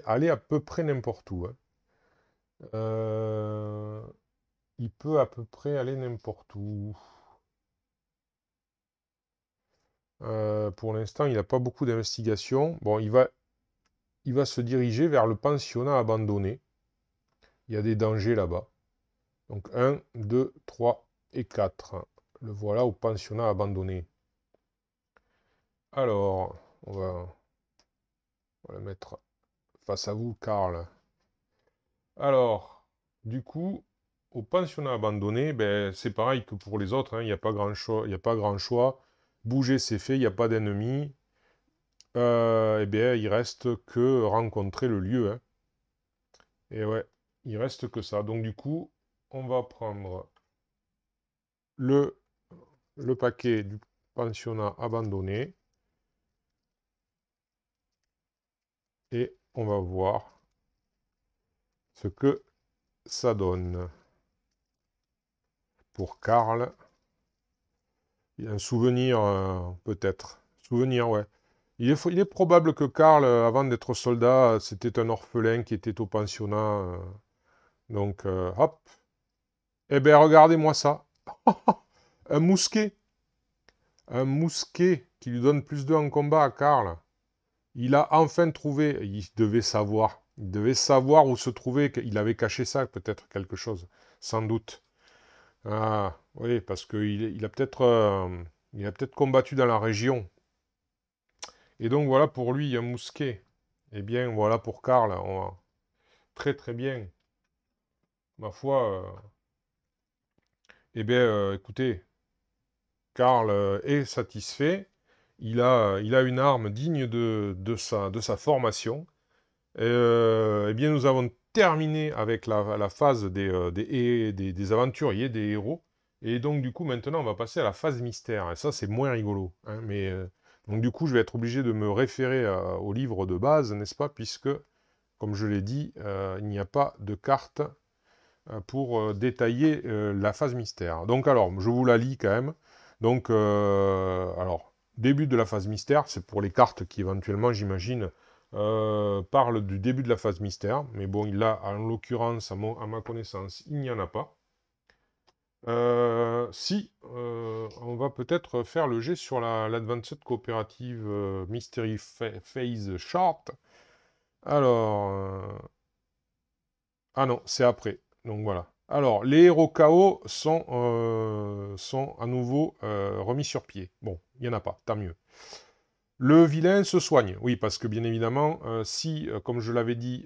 aller à peu près n'importe où. Hein. Euh, il peut à peu près aller n'importe où. Pour l'instant, il n'a pas beaucoup d'investigation. Bon, il va se diriger vers le pensionnat abandonné. Il y a des dangers là-bas. Donc 1, 2, 3 et 4. Le voilà au pensionnat abandonné. Alors, on va le mettre face à vous, Karl. Alors, du coup, au pensionnat abandonné, ben, c'est pareil que pour les autres, hein, il n'y a pas grand choix, il y a pas grand choix. Bouger, c'est fait, il n'y a pas d'ennemis. Eh bien, il reste que rencontrer le lieu. Hein. Et ouais, il reste que ça. Donc du coup, on va prendre le, le paquet du pensionnat abandonné et on va voir ce que ça donne. Pour Karl, il y a un souvenir, peut-être. Souvenir, ouais. Il est probable que Karl, avant d'être soldat, c'était un orphelin qui était au pensionnat. Donc, hop. Eh bien, regardez-moi ça. Un mousquet. Un mousquet qui lui donne plus 2 en combat à Karl. Il a enfin trouvé. Il devait savoir. Il devait savoir où se trouvait. Il avait caché ça, peut-être quelque chose. Sans doute. Ah, oui, parce qu'il il a peut-être combattu dans la région. Et donc, voilà pour lui, un mousquet. Eh bien, voilà pour Karl. Très, très bien. Ma foi, eh bien, écoutez, Karl est satisfait. Il a une arme digne de sa formation. Eh bien, nous avons terminé avec la phase des aventuriers, des héros. Et donc, du coup, maintenant, on va passer à la phase mystère. Et ça, c'est moins rigolo. Hein, mais, donc, du coup, je vais être obligé de me référer au livre de base, n'est-ce pas? Puisque, comme je l'ai dit, il n'y a pas de carte pour détailler la phase mystère. Donc alors, je vous la lis quand même. Donc, alors, début de la phase mystère, c'est pour les cartes qui éventuellement, j'imagine, parlent du début de la phase mystère. Mais bon, là, en l'occurrence, à ma connaissance, il n'y en a pas. Si, on va peut-être faire le jet sur l'Advanced Cooperative Mystery Phase Short. Alors, Ah non, c'est après. Donc voilà. Alors, les héros KO sont à nouveau remis sur pied. Bon, il n'y en a pas, tant mieux. Le vilain se soigne, oui, parce que bien évidemment, si, comme je l'avais dit,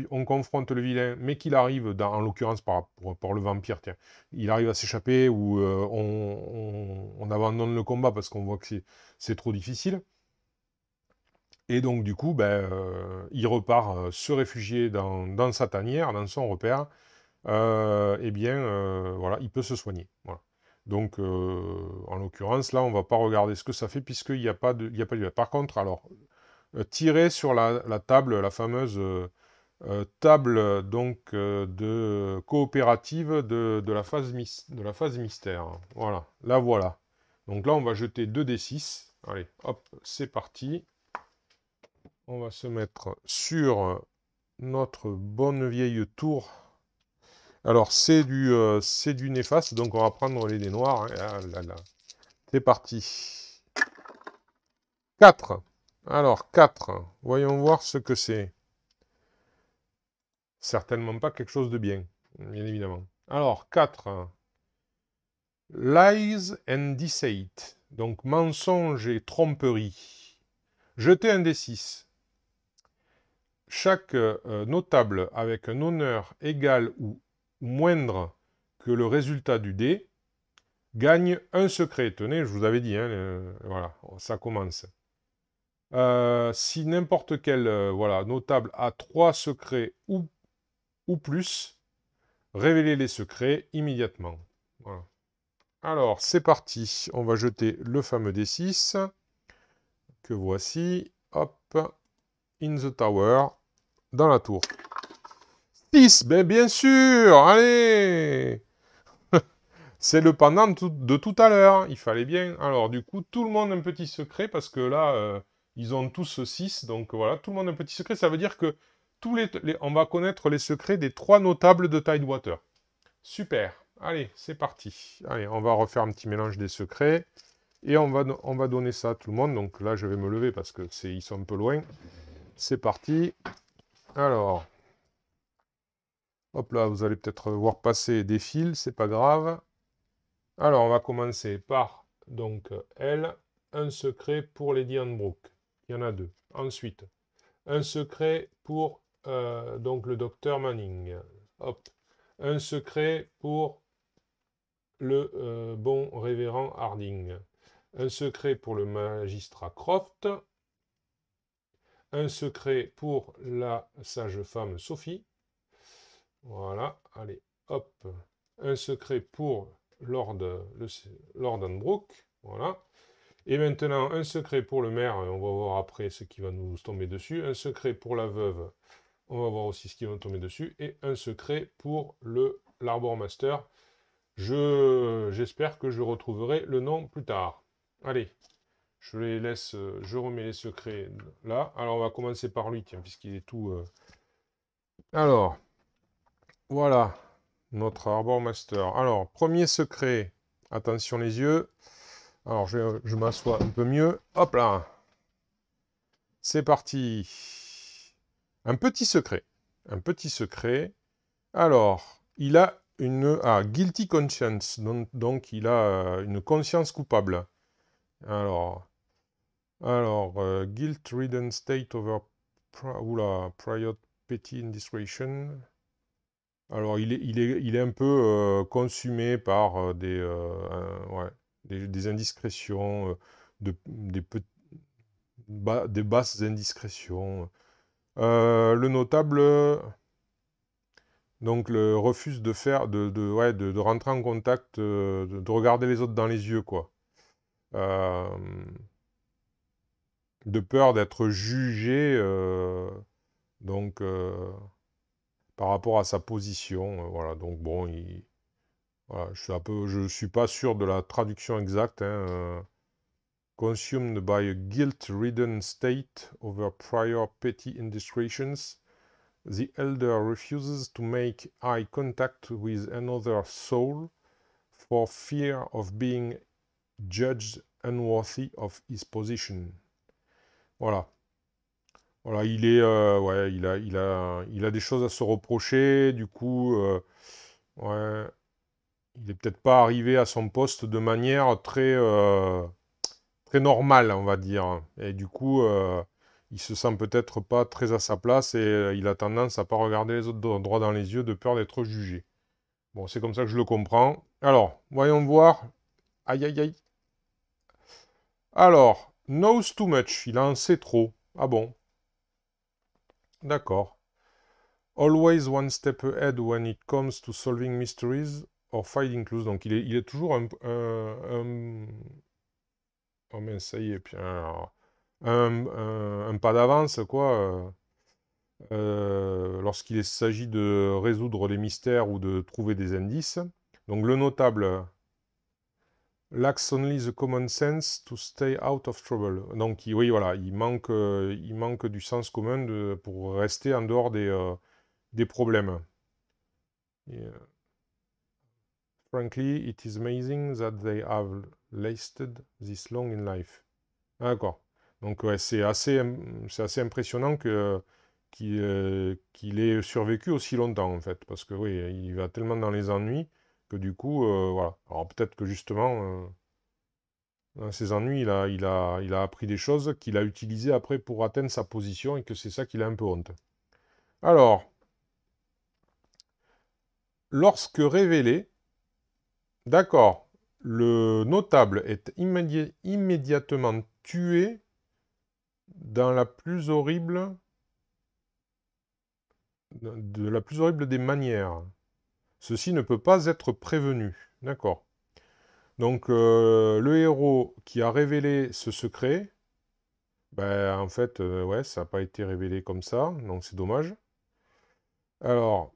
on confronte le vilain, mais qu'il arrive, en l'occurrence pour le vampire, tiens, il arrive à s'échapper ou on abandonne le combat parce qu'on voit que c'est trop difficile, et donc du coup, ben, il repart se réfugier dans sa tanière, dans son repère, eh bien, voilà, il peut se soigner. Voilà. Donc, en l'occurrence, là, on va pas regarder ce que ça fait puisqu'il n'y a pas de, il y a pas de... Par contre, alors, tirer sur la table, la fameuse table donc de coopérative de la phase de la phase mystère. Voilà, là voilà. Donc là, on va jeter 2d6. Allez, hop, c'est parti. On va se mettre sur notre bonne vieille tour. Alors, c'est du néfaste, donc on va prendre les dés noirs. Hein. Ah là là. C'est parti. 4. Alors, 4. Voyons voir ce que c'est. Certainement pas quelque chose de bien, bien évidemment. Alors, 4. Lies and deceit. Donc, mensonge et tromperie. Jetez un D6. Chaque notable avec un honneur égal ou moindre que le résultat du dé gagne un secret. Tenez, je vous avais dit, hein, voilà, ça commence. Si n'importe quel voilà, notable a 3 secrets ou plus, révélez les secrets immédiatement. Voilà. Alors, c'est parti. On va jeter le fameux D6 que voici. Hop, in the tower, dans la tour. 6, ben bien sûr, allez. C'est le pendant de tout à l'heure, il fallait bien. Alors, du coup, tout le monde a un petit secret, parce que là, ils ont tous 6, donc voilà, tout le monde a un petit secret. Ça veut dire que on va connaître les secrets des 3 notables de Tidewater. Super, allez, c'est parti. Allez, on va refaire un petit mélange des secrets, et on va donner ça à tout le monde. Donc là, je vais me lever, parce que ils sont un peu loin. C'est parti. Alors, hop là, vous allez peut-être voir passer des fils, c'est pas grave. Alors, on va commencer par, donc, elle, un secret pour Lady Hanbrook. Il y en a 2. Ensuite, un secret pour, donc, le docteur Manning. Hop. Un secret pour le bon révérend Harding. Un secret pour le magistrat Croft. Un secret pour la sage-femme Sophie. Voilà, allez, hop. Un secret pour Lord Hanbrook. Voilà. Et maintenant, un secret pour le maire, on va voir après ce qui va nous tomber dessus. Un secret pour la veuve, on va voir aussi ce qui va nous tomber dessus. Et un secret pour l'Arbor Master. J'espère que je retrouverai le nom plus tard. Allez, je les laisse, je remets les secrets là. Alors, on va commencer par lui, tiens, puisqu'il est tout... Alors, voilà, notre Arbor Master. Alors, premier secret, attention les yeux. Alors, je m'assois un peu mieux. Hop là. C'est parti. Un petit secret. Un petit secret. Alors, il a une guilty conscience. Donc il a une conscience coupable. Alors, guilt-ridden state over prior petty indiscretion. Alors, il est un peu consumé par ouais, des indiscrétions, des basses indiscrétions. Le notable, donc, refuse de faire, ouais, de rentrer en contact, de regarder les autres dans les yeux, quoi. Euh, de peur d'être jugé, donc, par rapport à sa position. Voilà, donc bon, voilà, je suis pas sûr de la traduction exacte, hein, consumed by a guilt-ridden state over prior petty indiscretions. The elder refuses to make eye contact with another soul for fear of being judged unworthy of his position. Voilà. Voilà, ouais, il a des choses à se reprocher, du coup, ouais, il est peut-être pas arrivé à son poste de manière très normale, on va dire. Et du coup, il se sent peut-être pas très à sa place et il a tendance à pas regarder les autres droit dans les yeux de peur d'être jugé. Bon, c'est comme ça que je le comprends. Alors, voyons voir. Aïe, aïe, aïe. Alors, knows too much, il en sait trop. Ah bon, d'accord. Always one step ahead when it comes to solving mysteries or finding clues. Donc il est toujours oh mince, ça y est, puis un pas d'avance, quoi. Lorsqu'il s'agit de résoudre les mystères ou de trouver des indices. Donc le notable lacks only the common sense to stay out of trouble. Donc oui, voilà, il manque du sens commun pour rester en dehors des problèmes. Et, frankly, it is amazing that they have lasted this long in life. Ah, d'accord. Donc ouais, c'est assez impressionnant qu'il ait survécu aussi longtemps en fait, parce que oui, il va tellement dans les ennuis que du coup, voilà. Alors peut-être que justement, dans ses ennuis, il a appris des choses qu'il a utilisées après pour atteindre sa position et que c'est ça qu'il a un peu honte. Alors, lorsque révélé, d'accord, le notable est immédiatement tué dans la plus horrible de la plus horrible des manières. Ceci ne peut pas être prévenu. D'accord. Donc, le héros qui a révélé ce secret, ben, en fait, ouais, ça n'a pas été révélé comme ça, donc c'est dommage. Alors,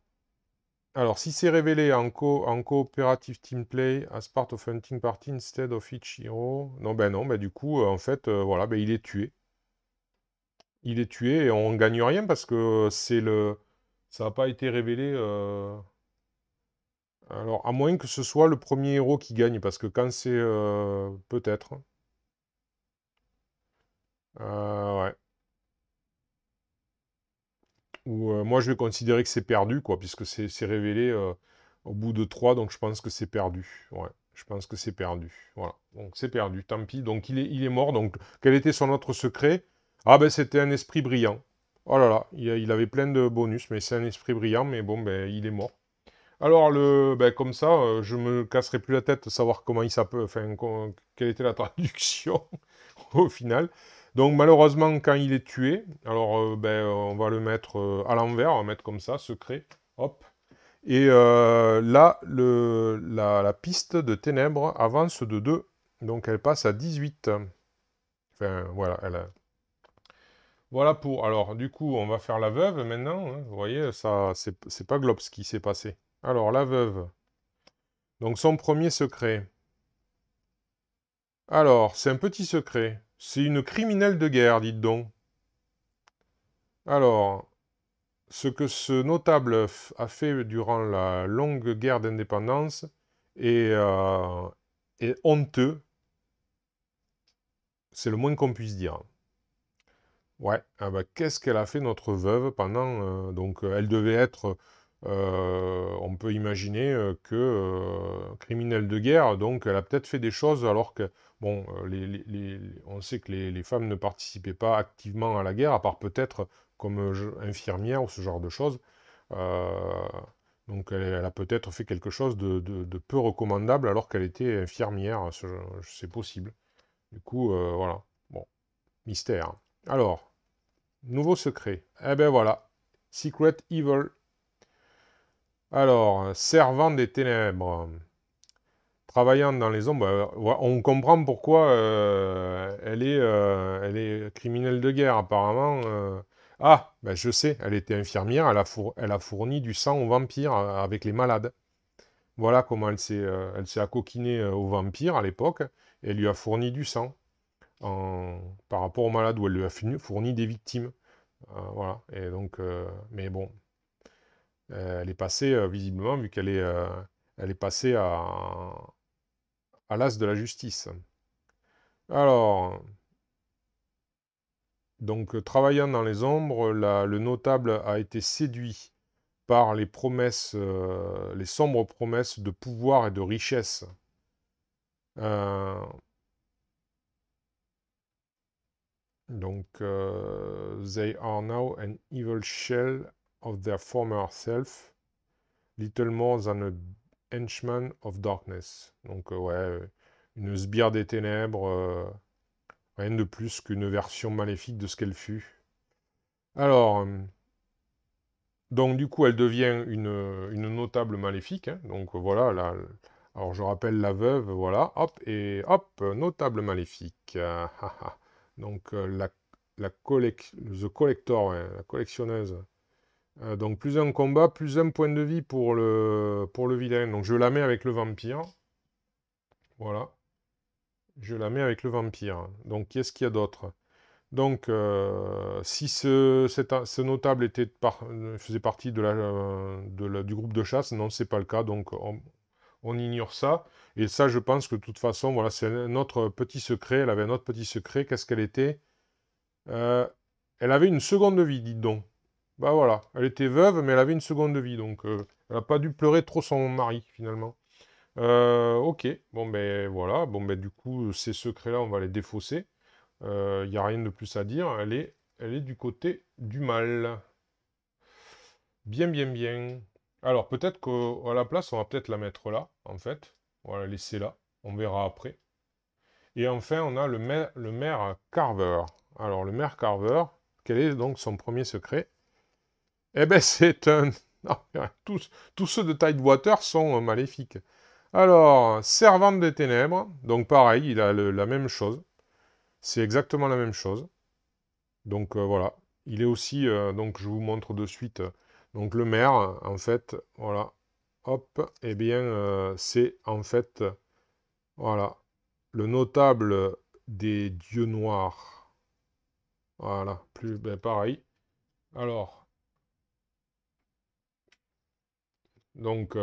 si c'est révélé en cooperative team play as part of hunting party instead of each hero, non, ben du coup, en fait, voilà, ben, il est tué. Il est tué et on gagne rien parce que ça n'a pas été révélé. Alors, à moins que ce soit le premier héros qui gagne, parce que quand c'est... peut-être. Ouais. Ou moi, je vais considérer que c'est perdu, quoi, puisque c'est révélé au bout de 3, donc je pense que c'est perdu. Ouais, je pense que c'est perdu. Voilà, donc c'est perdu, tant pis. Donc il est mort. Donc, quel était son autre secret? Ah ben, c'était un esprit brillant. Oh là là, il avait plein de bonus, mais c'est un esprit brillant, mais bon, ben, il est mort. Alors, ben, comme ça, je me casserai plus la tête de savoir comment il s'appelle, enfin, quelle était la traduction au final. Donc, malheureusement, quand il est tué, alors, ben, on va le mettre à l'envers, on va mettre comme ça, secret, hop. Et là, la piste de ténèbres avance de 2, donc elle passe à 18. Enfin, voilà, voilà pour... Alors, du coup, on va faire la veuve maintenant, hein. Vous voyez, ça, c'est pas Globs qui s'est passé. Alors, la veuve. Donc son premier secret. Alors, c'est un petit secret. C'est une criminelle de guerre, dites donc. Alors, ce que ce notable a fait durant la longue guerre d'indépendance est honteux, c'est le moins qu'on puisse dire. Ouais, ah bah, qu'est-ce qu'elle a fait notre veuve pendant... donc elle devait être, on peut imaginer que criminelle de guerre, donc elle a peut-être fait des choses alors que, bon, on sait que les femmes ne participaient pas activement à la guerre, à part peut-être comme infirmière ou ce genre de choses. Euh, donc elle a peut-être fait quelque chose de peu recommandable alors qu'elle était infirmière, c'est possible. Du coup, voilà. Bon, mystère. Alors... Nouveau secret. Eh ben voilà. Secret Evil. Alors, servant des ténèbres. Travaillant dans les ombres. On comprend pourquoi elle est criminelle de guerre, apparemment. Ah, ben je sais, elle était infirmière, elle a fourni du sang aux vampires avec les malades. Voilà comment elle s'est accoquinée aux vampires à l'époque, et elle lui a fourni du sang par rapport aux malades, où elle lui a fourni des victimes. Voilà. Et donc, mais bon, elle est passée, visiblement, vu elle est passée à l'as de la justice. Alors, Donc, travaillant dans les ombres, le notable a été séduit par les promesses, les sombres promesses de pouvoir et de richesse. Euh, They are now an evil shell of their former self, little more than a henchman of darkness. Donc, ouais, une sbire des ténèbres, rien de plus qu'une version maléfique de ce qu'elle fut. Alors, donc du coup, elle devient une notable maléfique, hein. Donc voilà, là, alors je rappelle la veuve, voilà, hop, et hop, notable maléfique. Donc The Collector, ouais, la collectionneuse. Donc plus un combat, plus un point de vie pour le vilain. Donc je la mets avec le vampire. Voilà, je la mets avec le vampire. Donc qu'est-ce qu'il y a d'autre? Donc, si ce notable faisait partie du groupe de chasse, non, c'est pas le cas, donc on ignore ça. Et ça, je pense que de toute façon, voilà, c'est notre petit secret. Elle avait un autre petit secret. Qu'est-ce qu'elle était? Euh, Elle avait une seconde vie, dites donc. Bah voilà, elle était veuve, mais elle avait une seconde vie, donc elle n'a pas dû pleurer trop son mari, finalement. Ok, bon ben voilà, bon ben du coup, ces secrets-là, on va les défausser. Il n'y a rien de plus à dire. Elle est du côté du mal. Bien, bien, bien. Alors, peut-être qu'à la place, on va peut-être la mettre là, en fait. On va la laisser là. On verra après. Et enfin, on a le maire Carver. Alors, le maire Carver, quel est donc son premier secret? Eh ben, c'est un... Non, tous ceux de Tidewater sont maléfiques. Alors, servante des ténèbres. Donc, pareil, il a la même chose. C'est exactement la même chose. Donc voilà, il est aussi, donc je vous montre de suite, donc le maire, en fait, voilà, hop, eh bien, c'est en fait, voilà, le notable des dieux noirs. Voilà, plus, ben, pareil. Alors, donc,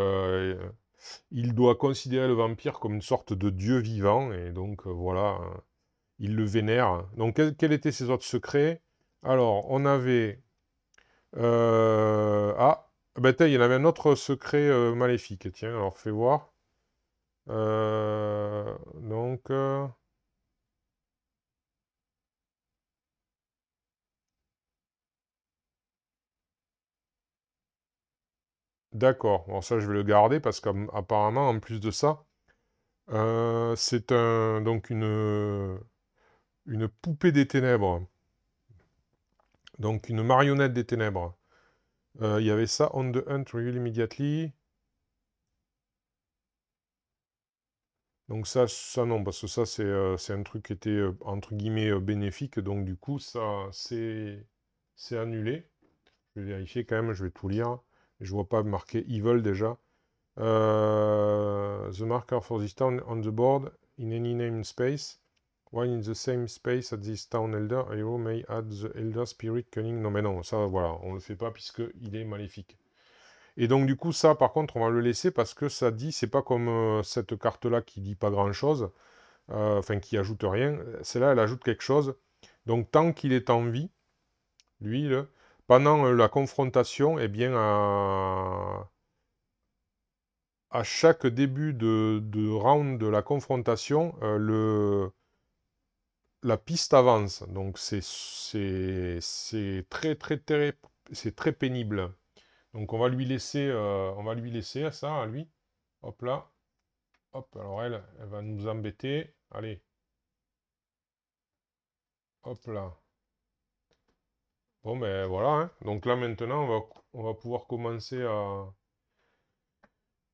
il doit considérer le vampire comme une sorte de dieu vivant, et donc, voilà, il le vénère. Donc, quels étaient ses autres secrets? Alors, on avait... Ah, ben il y en avait un autre secret maléfique. Tiens, alors fais voir. Donc, d'accord. Bon, ça, je vais le garder parce qu'apparemment, en plus de ça, c'est donc une poupée des ténèbres. Donc, une marionnette des ténèbres. Il y avait ça, on the hunt, reveal immediately. Donc ça non, parce que ça, c'est un truc qui était, entre guillemets, bénéfique. Donc, du coup, ça, c'est annulé. Je vais vérifier quand même, je vais tout lire. Je vois pas marqué evil déjà. The marker for this town on the board in any name space. While in the same space at this town elder, a hero may add the elder spirit cunning. Non mais non, ça voilà, on le fait pas puisque il est maléfique. Et donc du coup ça par contre on va le laisser parce que ça dit, c'est pas comme cette carte-là qui dit pas grand-chose, enfin qui ajoute rien. Celle-là elle ajoute quelque chose. Donc tant qu'il est en vie, lui, pendant la confrontation, eh bien, à chaque début de round de la confrontation, la piste avance. Donc, c'est c'est très pénible. Donc, on va lui laisser ça, à lui. Hop là. Hop, alors elle va nous embêter. Allez, hop là. Bon, ben voilà, hein. Donc là, maintenant, on va pouvoir commencer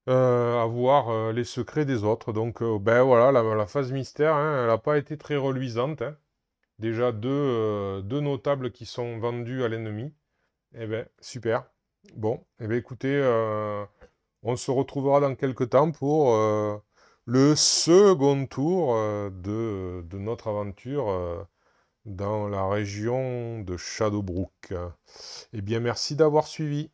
à voir les secrets des autres. Donc, ben voilà, la phase mystère, hein, elle n'a pas été très reluisante, hein. Déjà deux notables qui sont vendus à l'ennemi. Eh ben, super. Bon, eh ben écoutez, on se retrouvera dans quelques temps pour le second tour de notre aventure dans la région de Shadowbrook. Eh bien, merci d'avoir suivi.